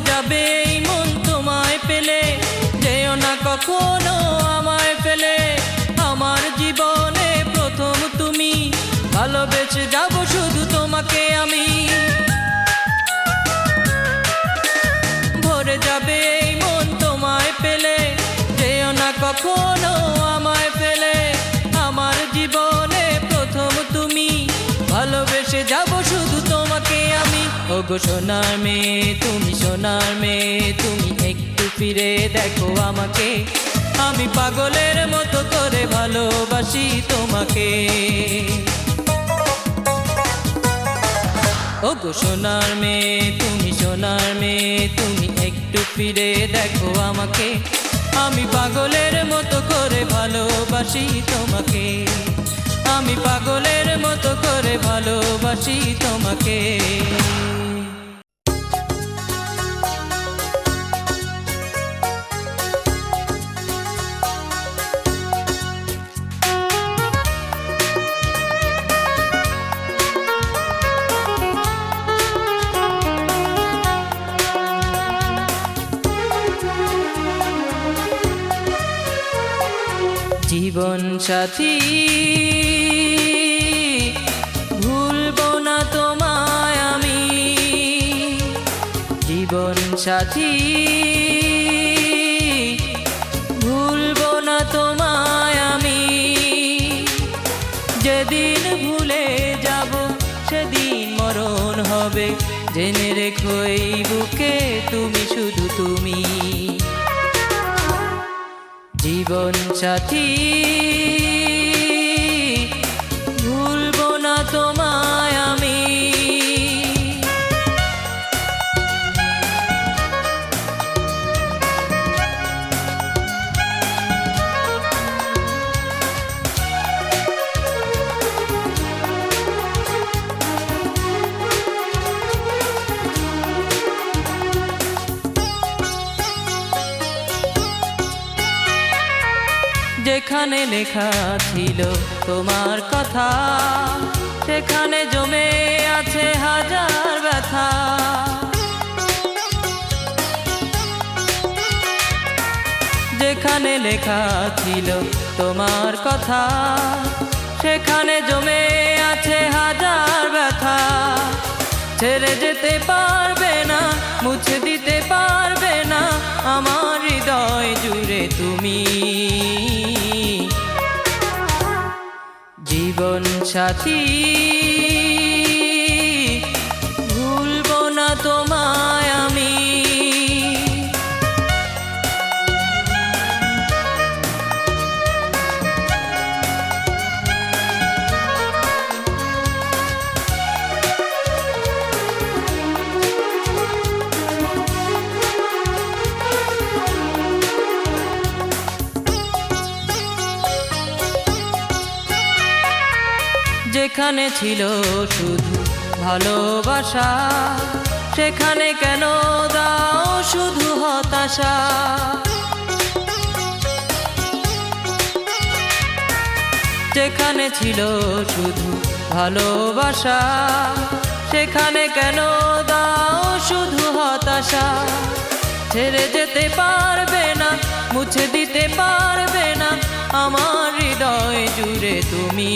যাবে এই মন তোমায় পেলে, যেও না কখনো আমায় ফেলে। আমার জীবনে প্রথম তুমি, ভালোবেসে যাব শুধু তোমাকে আমি। ভরে যাবে এই মন তোমায় পেলে, যেও না কখনো আমায় ফেলে। আমার জীবনে প্রথম তুমি, ভালোবেসে যাব শুধু তোমাকে আমি। ওগো সোনার মেয়ে তুমি, সোনার মেয়ে তুমি, একটু ফিরে দেখো আমাকে। আমি পাগলের মতো করে ভালোবাসি তোমাকে। ওগো সোনার মেয়ে তুমি, সোনার মেয়ে তুমি, একটু ফিরে দেখো আমাকে। আমি পাগলের মতো করে ভালোবাসি তোমাকে। আমি পাগলের মতো করে ভালোবাসি তোমাকে। জীবন সাথী, ভুলবো না তোমায় আমি। জীবন সাথী, ভুলবো না তোমায় আমি। যেদিন ভুলে হবে, জেনে রেখো এই বুকে তুমি শুধু তুমি। জীবন সাথী ভুলবো না তোমায় আমি। যেখানে লেখা ছিল তোমার কথা, সেখানে জমে আছে হাজার ব্যথা। যেখানে লেখা ছিল তোমার কথা, সেখানে জমে আছে হাজার ব্যথা। ছেড়ে যেতে পারবে না, মুছে দিতে পারবে না আমার হৃদয় জুড়ে তুমি। জীবন সাথী ভুলবো না তোমায় আমি। যেখানে ছিল শুধু ভালোবাসা, সেখানে কেন দাও শুধু হতাশা। যেখানে ছিল শুধু ভালোবাসা, সেখানে কেন দাও শুধু হতাশা। ছেড়ে যেতে পারবে না, মুছে দিতে পারবে না আমার হৃদয় জুড়ে তুমি।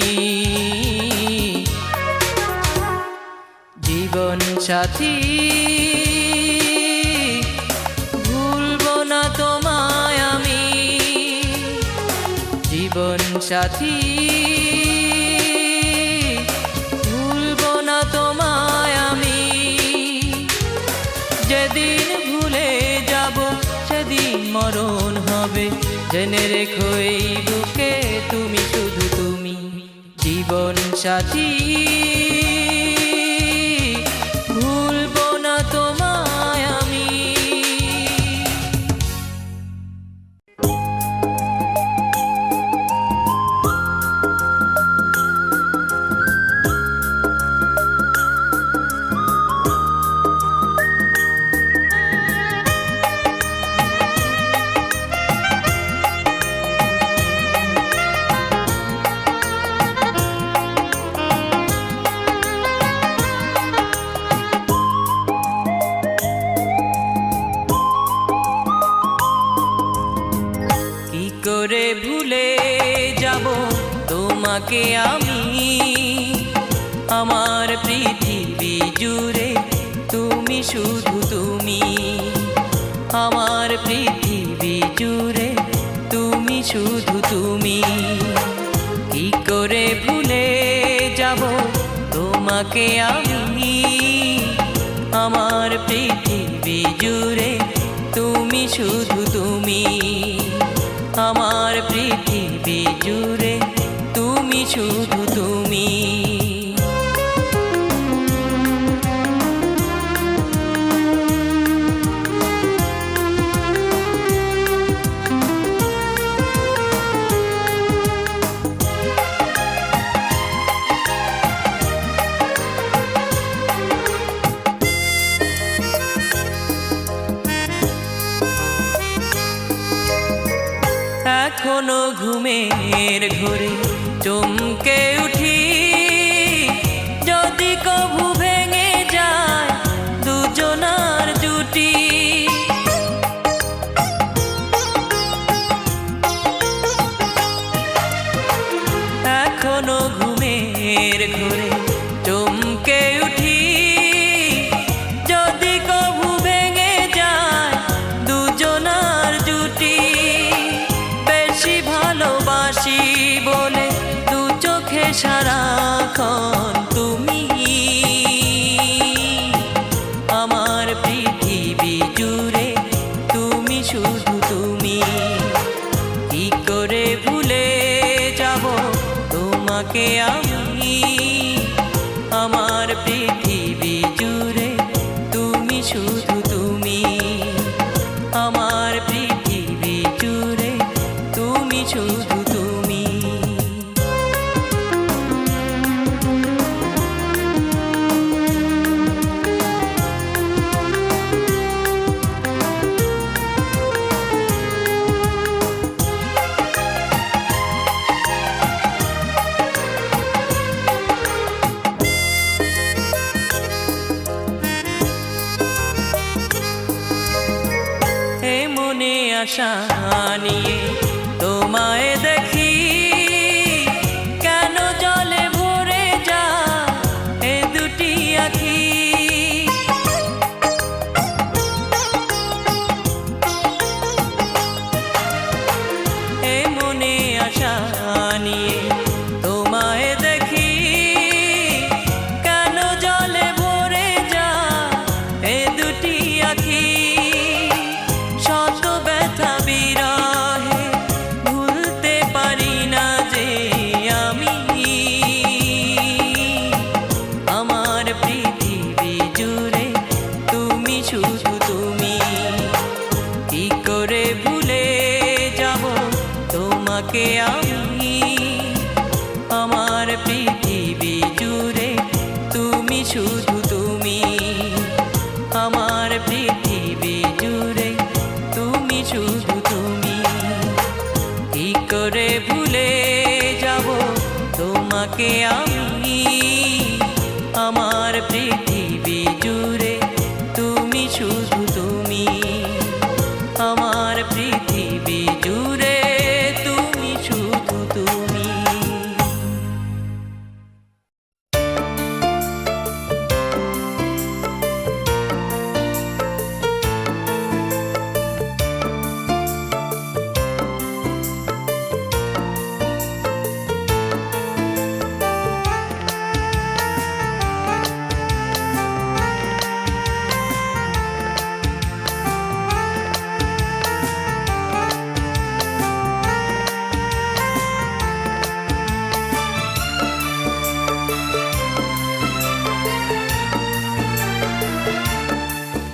জীবন সাথী ভুলবো না তোমায় আমি। জীবন সাথী ভুলবো না তোমায় আমি। যেদিন ভুলে যাব সেদিন মরণ হবে, জেনে রেখো এই বুকে তুমি শুধু তুমি। জীবন সাথী ভুলবো না তোমায় আমি। করে ভুলে যাব তোমাকে আমি। আমার পৃথিবী জুড়ে তুমি শুধু তুমি। আমার পৃথিবী জুড়ে তুমি শুধু তুমি। কি করে ভুলে যাব তোমাকে আমি। আমার পৃথিবী জুড়ে তুমি শুধু তুমি। আমার পৃথিবী জুড়ে তুমি শুধু তুমি। এখনো ঘুমের ঘোরে চমকে উঠি, যদি কভু ভেঙে যায় দুজনার জুটি। এখনো ঘুমের ঘোরে চমকে উঠি, যদি কভু ভেঙে যায় দুজনার জুটি। বেশি ভালোবাসি বলে দু চোখে সারাক্ষণ তুমি। তোমাকে আমি আমার পৃথিবী জুড়ে তুমি শুধু তুমি আমার পৃথিবী জুড়ে তুমি শুধু তুমি আশা নিয়ে তোমায় দেখি কেন জলে ভরে যা এ দুটি আঁখি এ মনে আশা নিয়ে তোমায় দেখি কেন জলে ভরে যা এ দুটি আঁখি শুধু তুমি কি করে ভুলে যাব তোমাকে আমি আমার পৃথিবী জুড়ে তুমি শুধু তুমি আমার পৃথিবী জুড়ে তুমি শুধু তুমি কি করে ভুলে যাব তোমাকে আমি আমার পৃথিবী জুড়ে তুমি শুধু তুমি আমার পৃথিবী জুড়ে তুমি শুধু তুমি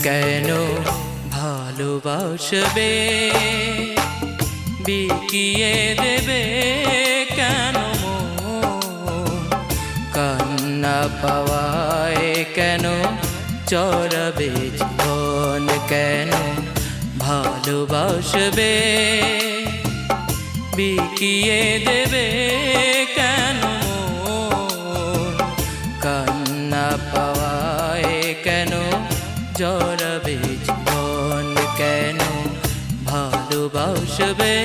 কেন ভালোবাসবে বিকিয়ে দেবে কেন কান্না পাওয়ায় কেন চড়াবে জীবন কেন ভালোবাসবে বিকিয়ে দেবে কেন কান্না পাওয়ায় কেন জড়াবে জীবন কেন ভালোবাসবে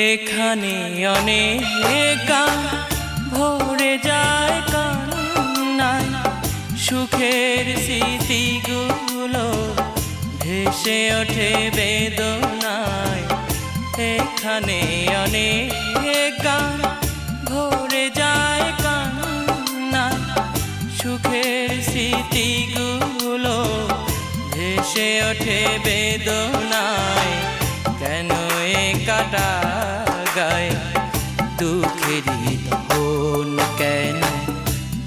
এখানে অনেক ভরে যায় কান্নায় সুখের স্মৃতিগুলো ভেসে ওঠে বেদনায় এখানে অনেক ভরে যায় কান্নায় সুখের স্মৃতিগুলো ভেসে ওঠে বেদনায় কেন কাটা গায় দুঃখেরই তখন কেন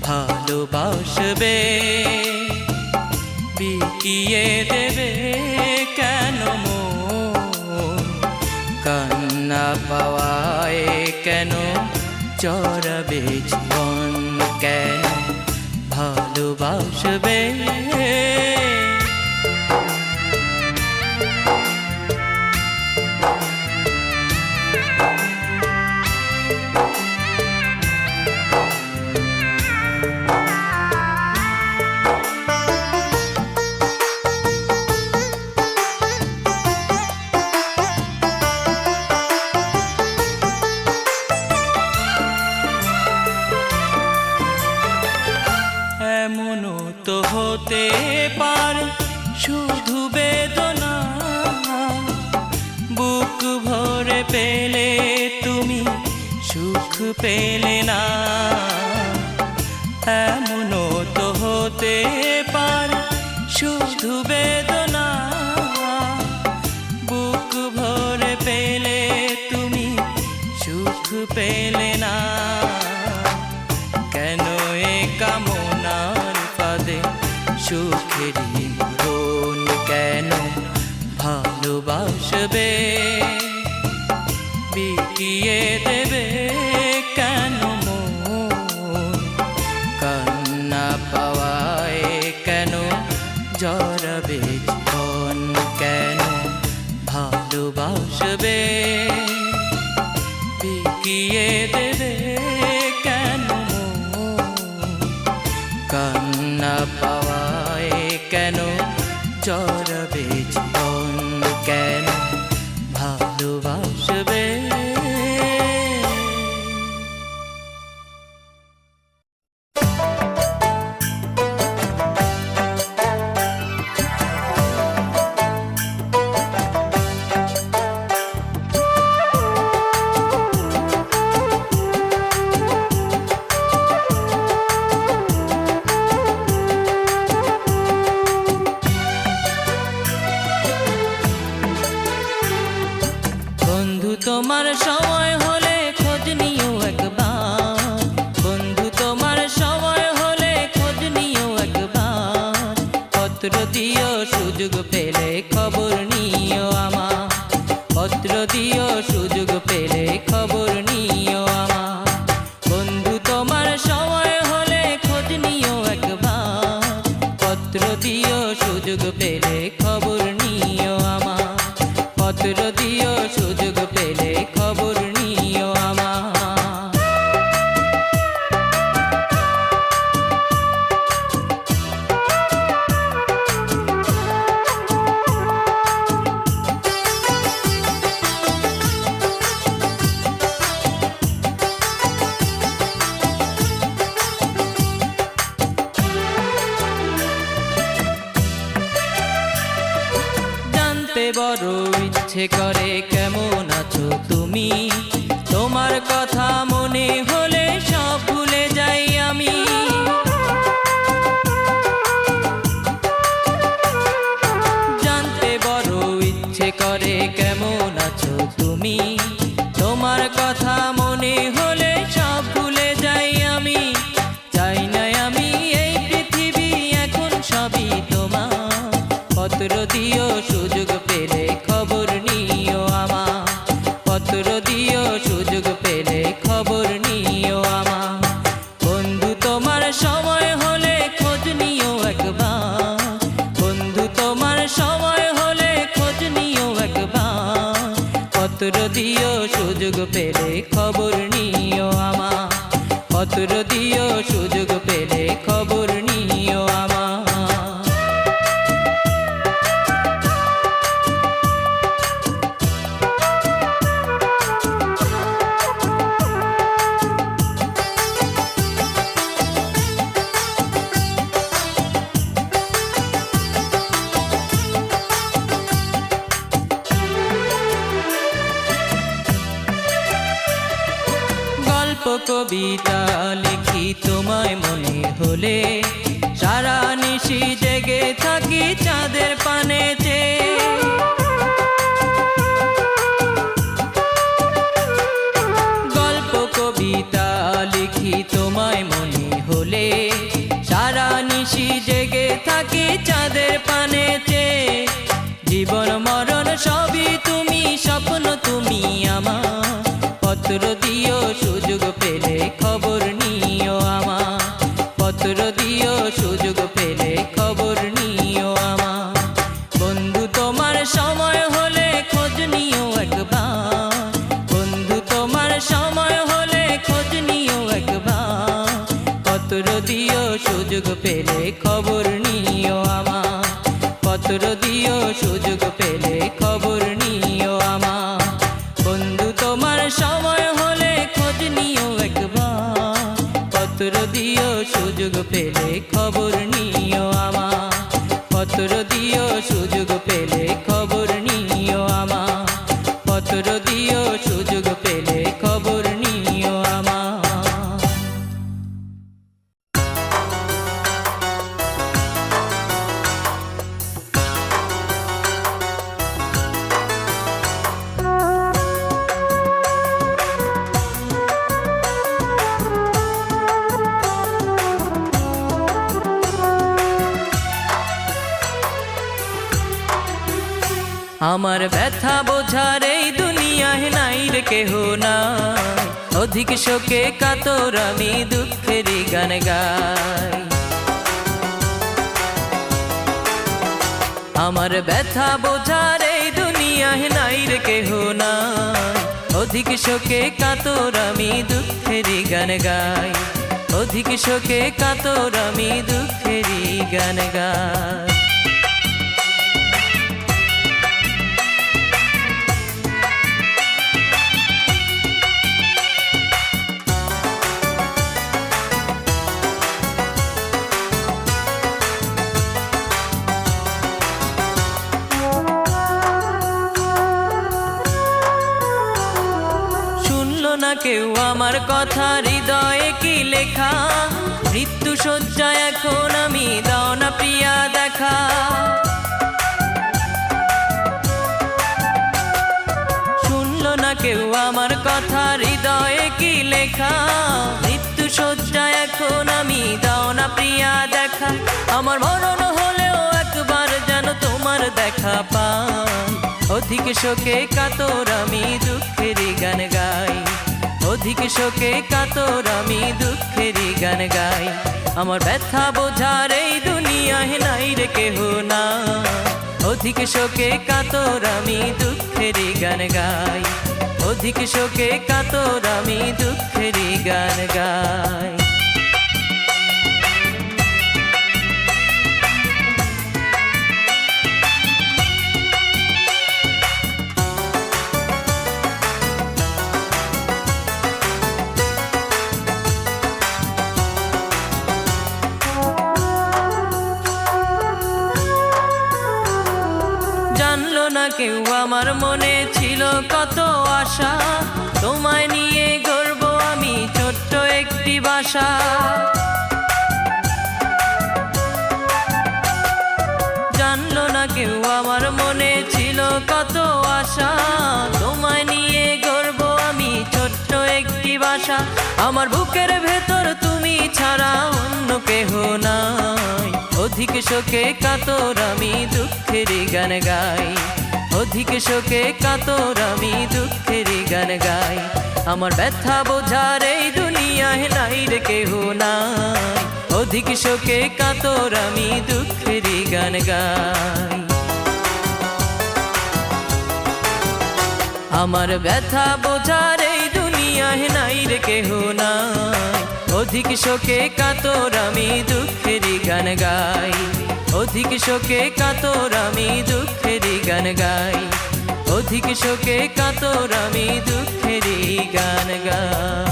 ভালোবাসবে বিকিয়ে দেবে কেন কান্না পাওয়ায় কেন চড়াবে জীবন কেন ভালোবাসবে এমনও তো হতে পারে শুধু বেদনা, বুক ভরে পেলে তুমি সুখ পেলে না। এমনও তো হতে পারে শুধু বেদনা, বুক ভরে পেলে তুমি সুখ পেলে না। কেন এ কামনার ফাঁদে সুখেরই মরণ, কেন ভালোবাসবে বিকিয়ে দেবে কেন মন, কান্না পাওয়ায় কেন জড়াবে জীবন, কেন ভালোবাসবে বিকিয়ে দেবে কেন মন, কান্না পাওয়ায় কেন জড়াবে জীবন, কেন ভালোবাসবে। তোমার সময় হলে খোঁজ নিও একবার, বন্ধু তোমার সময় হলে খোঁজ নিও একবার, পত্র দিও সুযোগ পেলে খবর নিও আমার, পত্র দিও সুযোগ পেলে খবর নিও আমার। বন্ধু তোমার সময় হলে খোঁজ নিও একবার, পত্র দিও সুযোগ পেলে খবর নিও আমার, পত্র দিও সুযোগ পেলে খবর নিও আমার। জানতে বড় ইচ্ছে করে কেমন আছো তুমি, তোমার কথা মনে হলে সব ভুলে যাই আমি। জানতে বড় ইচ্ছে করে কেমন আছো তুমি, তোমার কথা মনে হলে সব ভুলে যাই আমি। চাই না আমি এই পৃথিবী এখন সবই তোমার, পত্র দিও সুযোগ পেলে খবর নিও আমার, পত্র দিও সুযোগ পেলে খবর নিও আমার। বন্ধু তোমার সময় হলে খোঁজ নিও একবার, বন্ধু তোমার সময় হলে খোঁজ নিও একবার, পত্র দিও সুযোগ পেলে খবর নিও আমার, পত্র দিও সুযোগ পেলে খবর নিও আমার। কবিতা লিখি তোমায় মনে হলে, সারা নিশি জেগে থাকি চাঁদের পানে চেয়ে। গল্প কবিতা লিখি তোমায় মনে হলে, সারা নিশি জেগে থাকি চাঁদের পানে চেয়ে। জীবন মরণ সবই তুমি, স্বপ্ন তুমি আমার, পত্র দিও সুযোগ পেলে খবর নিও আমার, পত্র দিও সুযোগ পেলে খবর নিও আমার। বন্ধু তোমার সময় হলে খোঁজ নিও একবার, বন্ধু তোমার সময় হলে খোঁজ নিও একবার, পত্র দিও সুযোগ পেলে খবর নিও আমার, পত্র দিও সুযোগ পেলে খবর নিও আমার। বন্ধু তোমার সময় হলে খোঁজ নিও একবার, পত্র দিও সুযোগ পেলে খবর নিও আমার, পত্র দিও সুযোগ পেলে খবর নিও আমার, পত্র দিও সুযোগ পেলে খবর নিও আমার। আমার ব্যথা বোঝার এই দুনিয়ায় নাই রে কেহ নাই, অধিক শোকে কাতর আমি দুঃখেরই গান গাই। আমার ব্যথা বোঝার এই দুনিয়ায় নাই রে কেহ নাই, অধিক শোকে কাতর আমি দুঃখেরই গান গাই, অধিক শোকে কাতর আমি দুঃখেরই গান গাই। না কেউ আমার কথা, হৃদয়ে কি লেখা, মৃত্যু শয্যায় এখন আমি, দাও না প্রিয়া দেখা। শুনলো না কেউ আমার কথা, হৃদয়ে কি লেখা, মৃত্যু শয্যায় এখন আমি, দাও না প্রিয়া দেখা। আমার মরণ হলেও একবার যেন তোমার দেখা পাই, অধিক শোকে কাতর আমি দুঃখেরই গান গাই, অধিক শোকে কাতর আমি দুঃখেরই গান গাই। আমার ব্যথা বোঝার এই দুনিয়ায় নাই রে কেহ নাই, অধিক শোকে কাতর আমি দুঃখেরই গান গাই, অধিক শোকে কাতর আমি দুঃখেরই গান গাই। জানলো না কেউ আমার মনে ছিল কত আশা, তোমায় নিয়ে গর্ব আমি ছোট্ট একটি বাসা। জানলো না কেউ আমার মনে ছিল কত আশা, তোমায় নিয়ে গর্ব আমি ছোট্ট একটি বাসা। আমার বুকের ভেতর তুমি ছাড়া অন্য কেহ নাই, অধিক শোকে কাতর আমি দুঃখেরই গান গাই, অধিক শোকে কাতর আমি দুঃখেরই গান গাই। আমার ব্যথা বোঝার এই দুনিয়ায় নাই রে কেহ নাই, অধিক শোকে কাতর আমি দুঃখেরই গান গাই। আমার ব্যথা বোঝার এই দুনিয়ায় নাই রে কেহ নাই, অধিক শোকে কাতর আমি দুঃখেরই গান গাই, অধিক শোকে কাতর আমি দুঃখেরই গান গাই, অধিক শোকে কাতর আমি দুঃখেরই গান গাই।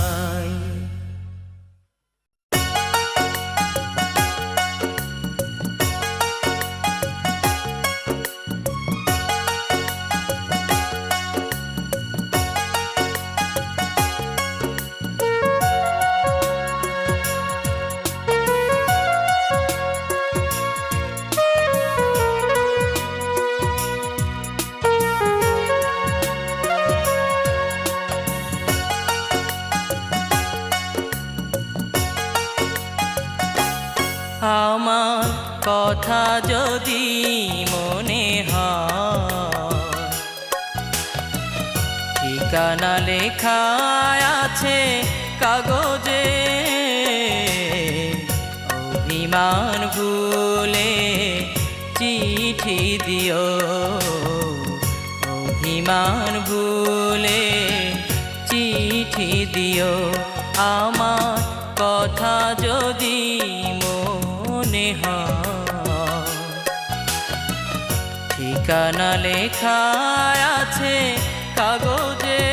আমার কথা যদি মনে হয়, ঠিকানা লেখা আছে কাগজে, অভিমান ভুলে চিঠি দিও, অভিমান ভুলে চিঠি দিও। আমার কথা যদি মনে হয়, ঠিকানা লেখা আছে কাগজে,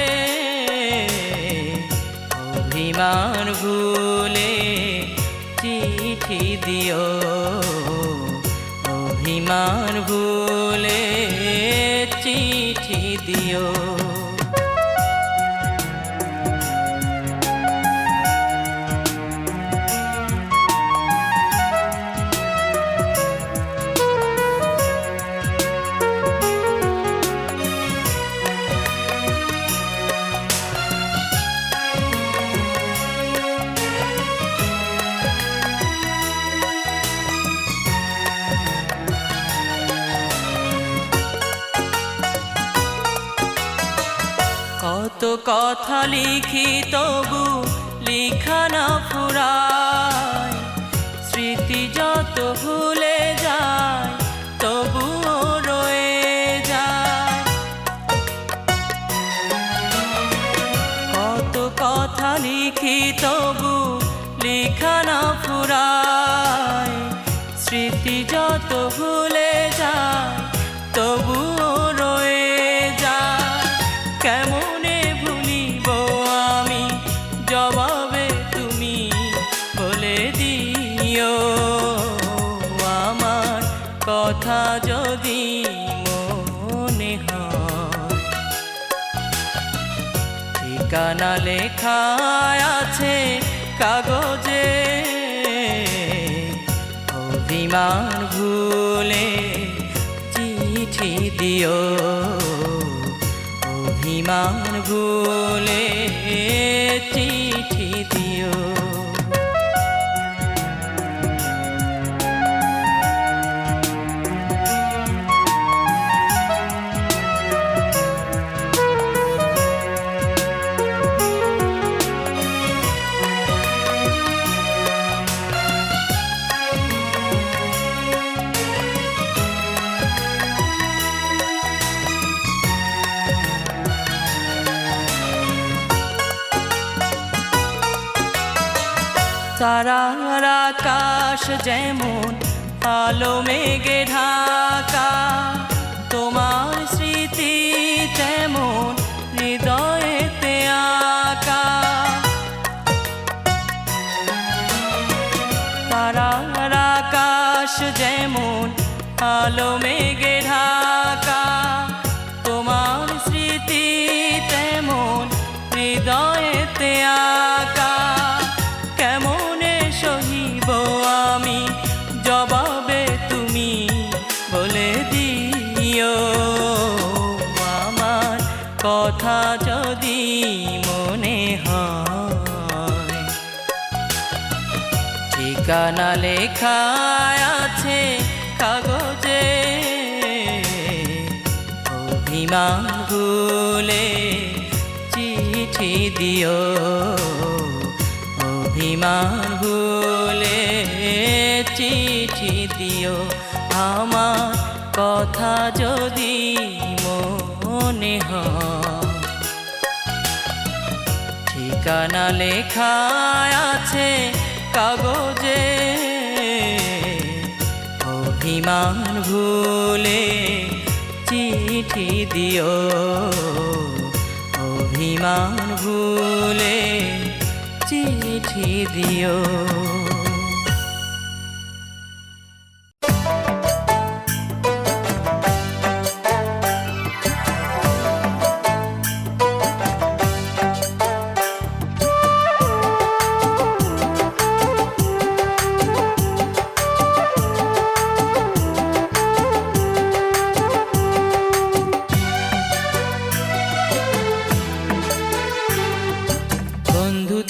অভিমান ভুলে চিঠি দিও, অভিমান ভুলে চিঠি দিও। কত কথা লিখি তবু লিখা না ফুরায়, স্মৃতি যত ভুলে যায় তবুও রয়ে যায়। কত কথা লিখি তবু লিখা না ফুরায়, স্মৃতি যত ভুলে যায় তবুও রয়ে যায়। কেমনে ভুলিব আমি, জবাবে তুমি বলে দিও, আমার কথা যদি মনে হয়। ঠিকানা লেখা আছে কাগজে, অভিমান ভুলে চিঠি দিও, অভিমান ভুলে চিঠি দিও। তারার আকাশ যেমন আলো মেঘে ঢাকা, তোমার স্মৃতি তেমন হৃদয়েতে আঁকা। তারার আকাশ যেমন আলো মেঘে ঢাকা, তোমার স্মৃতি তেমন হৃদয়েতে আঁকা। কেমনে সহিব আমি, জবাবে তুমি বলে দিও, আমার কথা যদি মনে হয়। ঠিকানা লেখা আছে কাগজে, অভিমান ভুলে চিঠি দিও, অভিমান ভুলে চিঠি দিও। আমার কথা যদি মনে হয়। ঠিকানা লেখা আছে কাগজে, অভিমান ভুলে চিঠি দিও, অভিমান ভুলে চিঠি দিও।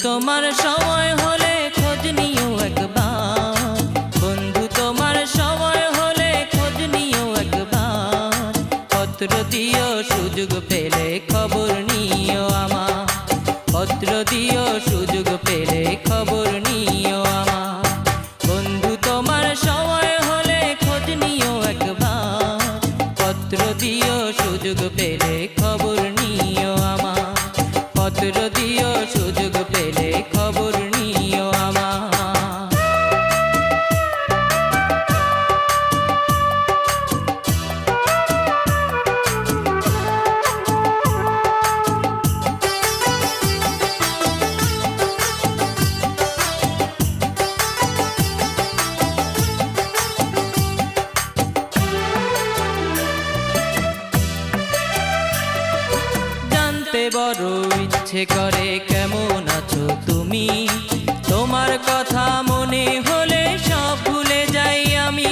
তোমার সময় হলে খোঁজ নিও একবার, বন্ধু তোমার সময় হলে খোঁজ নিও একবার। পত্র দিও সুযোগ পেলে খবর নিও আমার, পত্র দিও সুযোগ পেলে খবর নিও আমার। বন্ধু তোমার সময় হলে খোঁজ নিও একবার, পত্র দিও সুযোগ পেলে খবর নিও আমার, পত্র দিও সুযোগ পেলে খবর নিও আমার। বড় ইচ্ছে করে কেমন আছো তুমি, তোমার কথা মনে হলে সব ভুলে যাই আমি।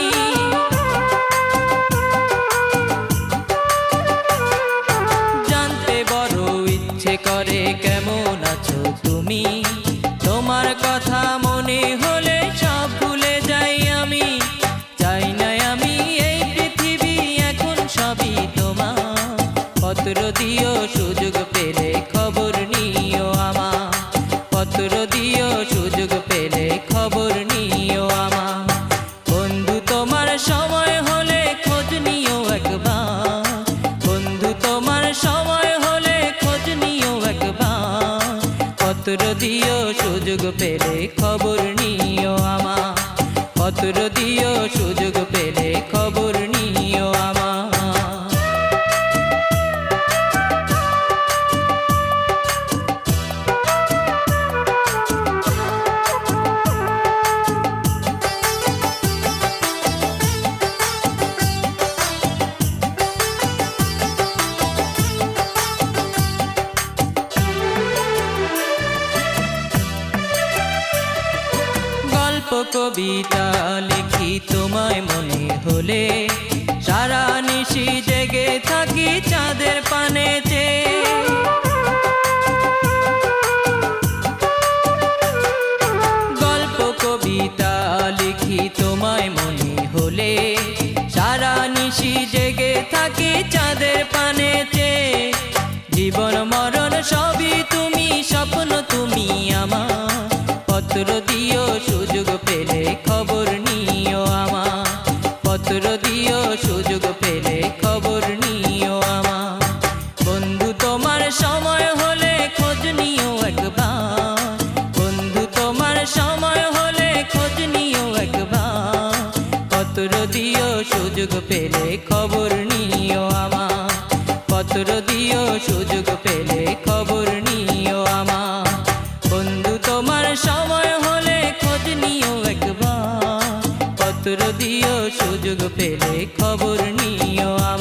জানতে বড় ইচ্ছে করে কেমন আছো তুমি, তোমার কথা মনে হলে সব ভুলে যাই আমি। চাই না আমি এই পৃথিবী এখন সবই তোমার, পত্র দিও সুযোগ পেলে খবর নিও আমার, পত্র দিও সুযোগ পেলে খবর নিও আমার। বন্ধু তোমার সময় হলে খোঁজ নিও একবার, বন্ধু তোমার সময় হলে খোঁজ নিও একবার, পত্র দিও সুযোগ পেলে খবর নিও আমার, পত্র দিও সুযোগ পেলে খবর নিও আমার। গল্প কবিতা লিখি তোমায় মনে হলে, সারা নিশি জেগে থাকি চাঁদের পানে চেয়ে। গল্প কবিতা লিখি তোমায় মনে হলে, সারা নিশি জেগে থাকি চাঁদের পানে চেয়ে। জীবন মরণ সবই তুমি, স্বপ্ন তুমি আমার, পত্র দিও সুযোগ পেলে খবর নিও আমার, পত্র দিও সুযোগ পেলে খবর নিও আমার। বন্ধু তোমার সময় হলে খোঁজ নিও একবার, বন্ধু তোমার সময় হলে খোঁজ নিও একবার, পত্র দিও সুযোগ পেলে খবর নিও আমার, পত্র দিও সুযোগ পেলে খবর নিও আমার। বন্ধু তোমার সময় হলে খোঁজ নিও একবার, পত্র দিও সুযোগ পেলে খবর নিও আমার।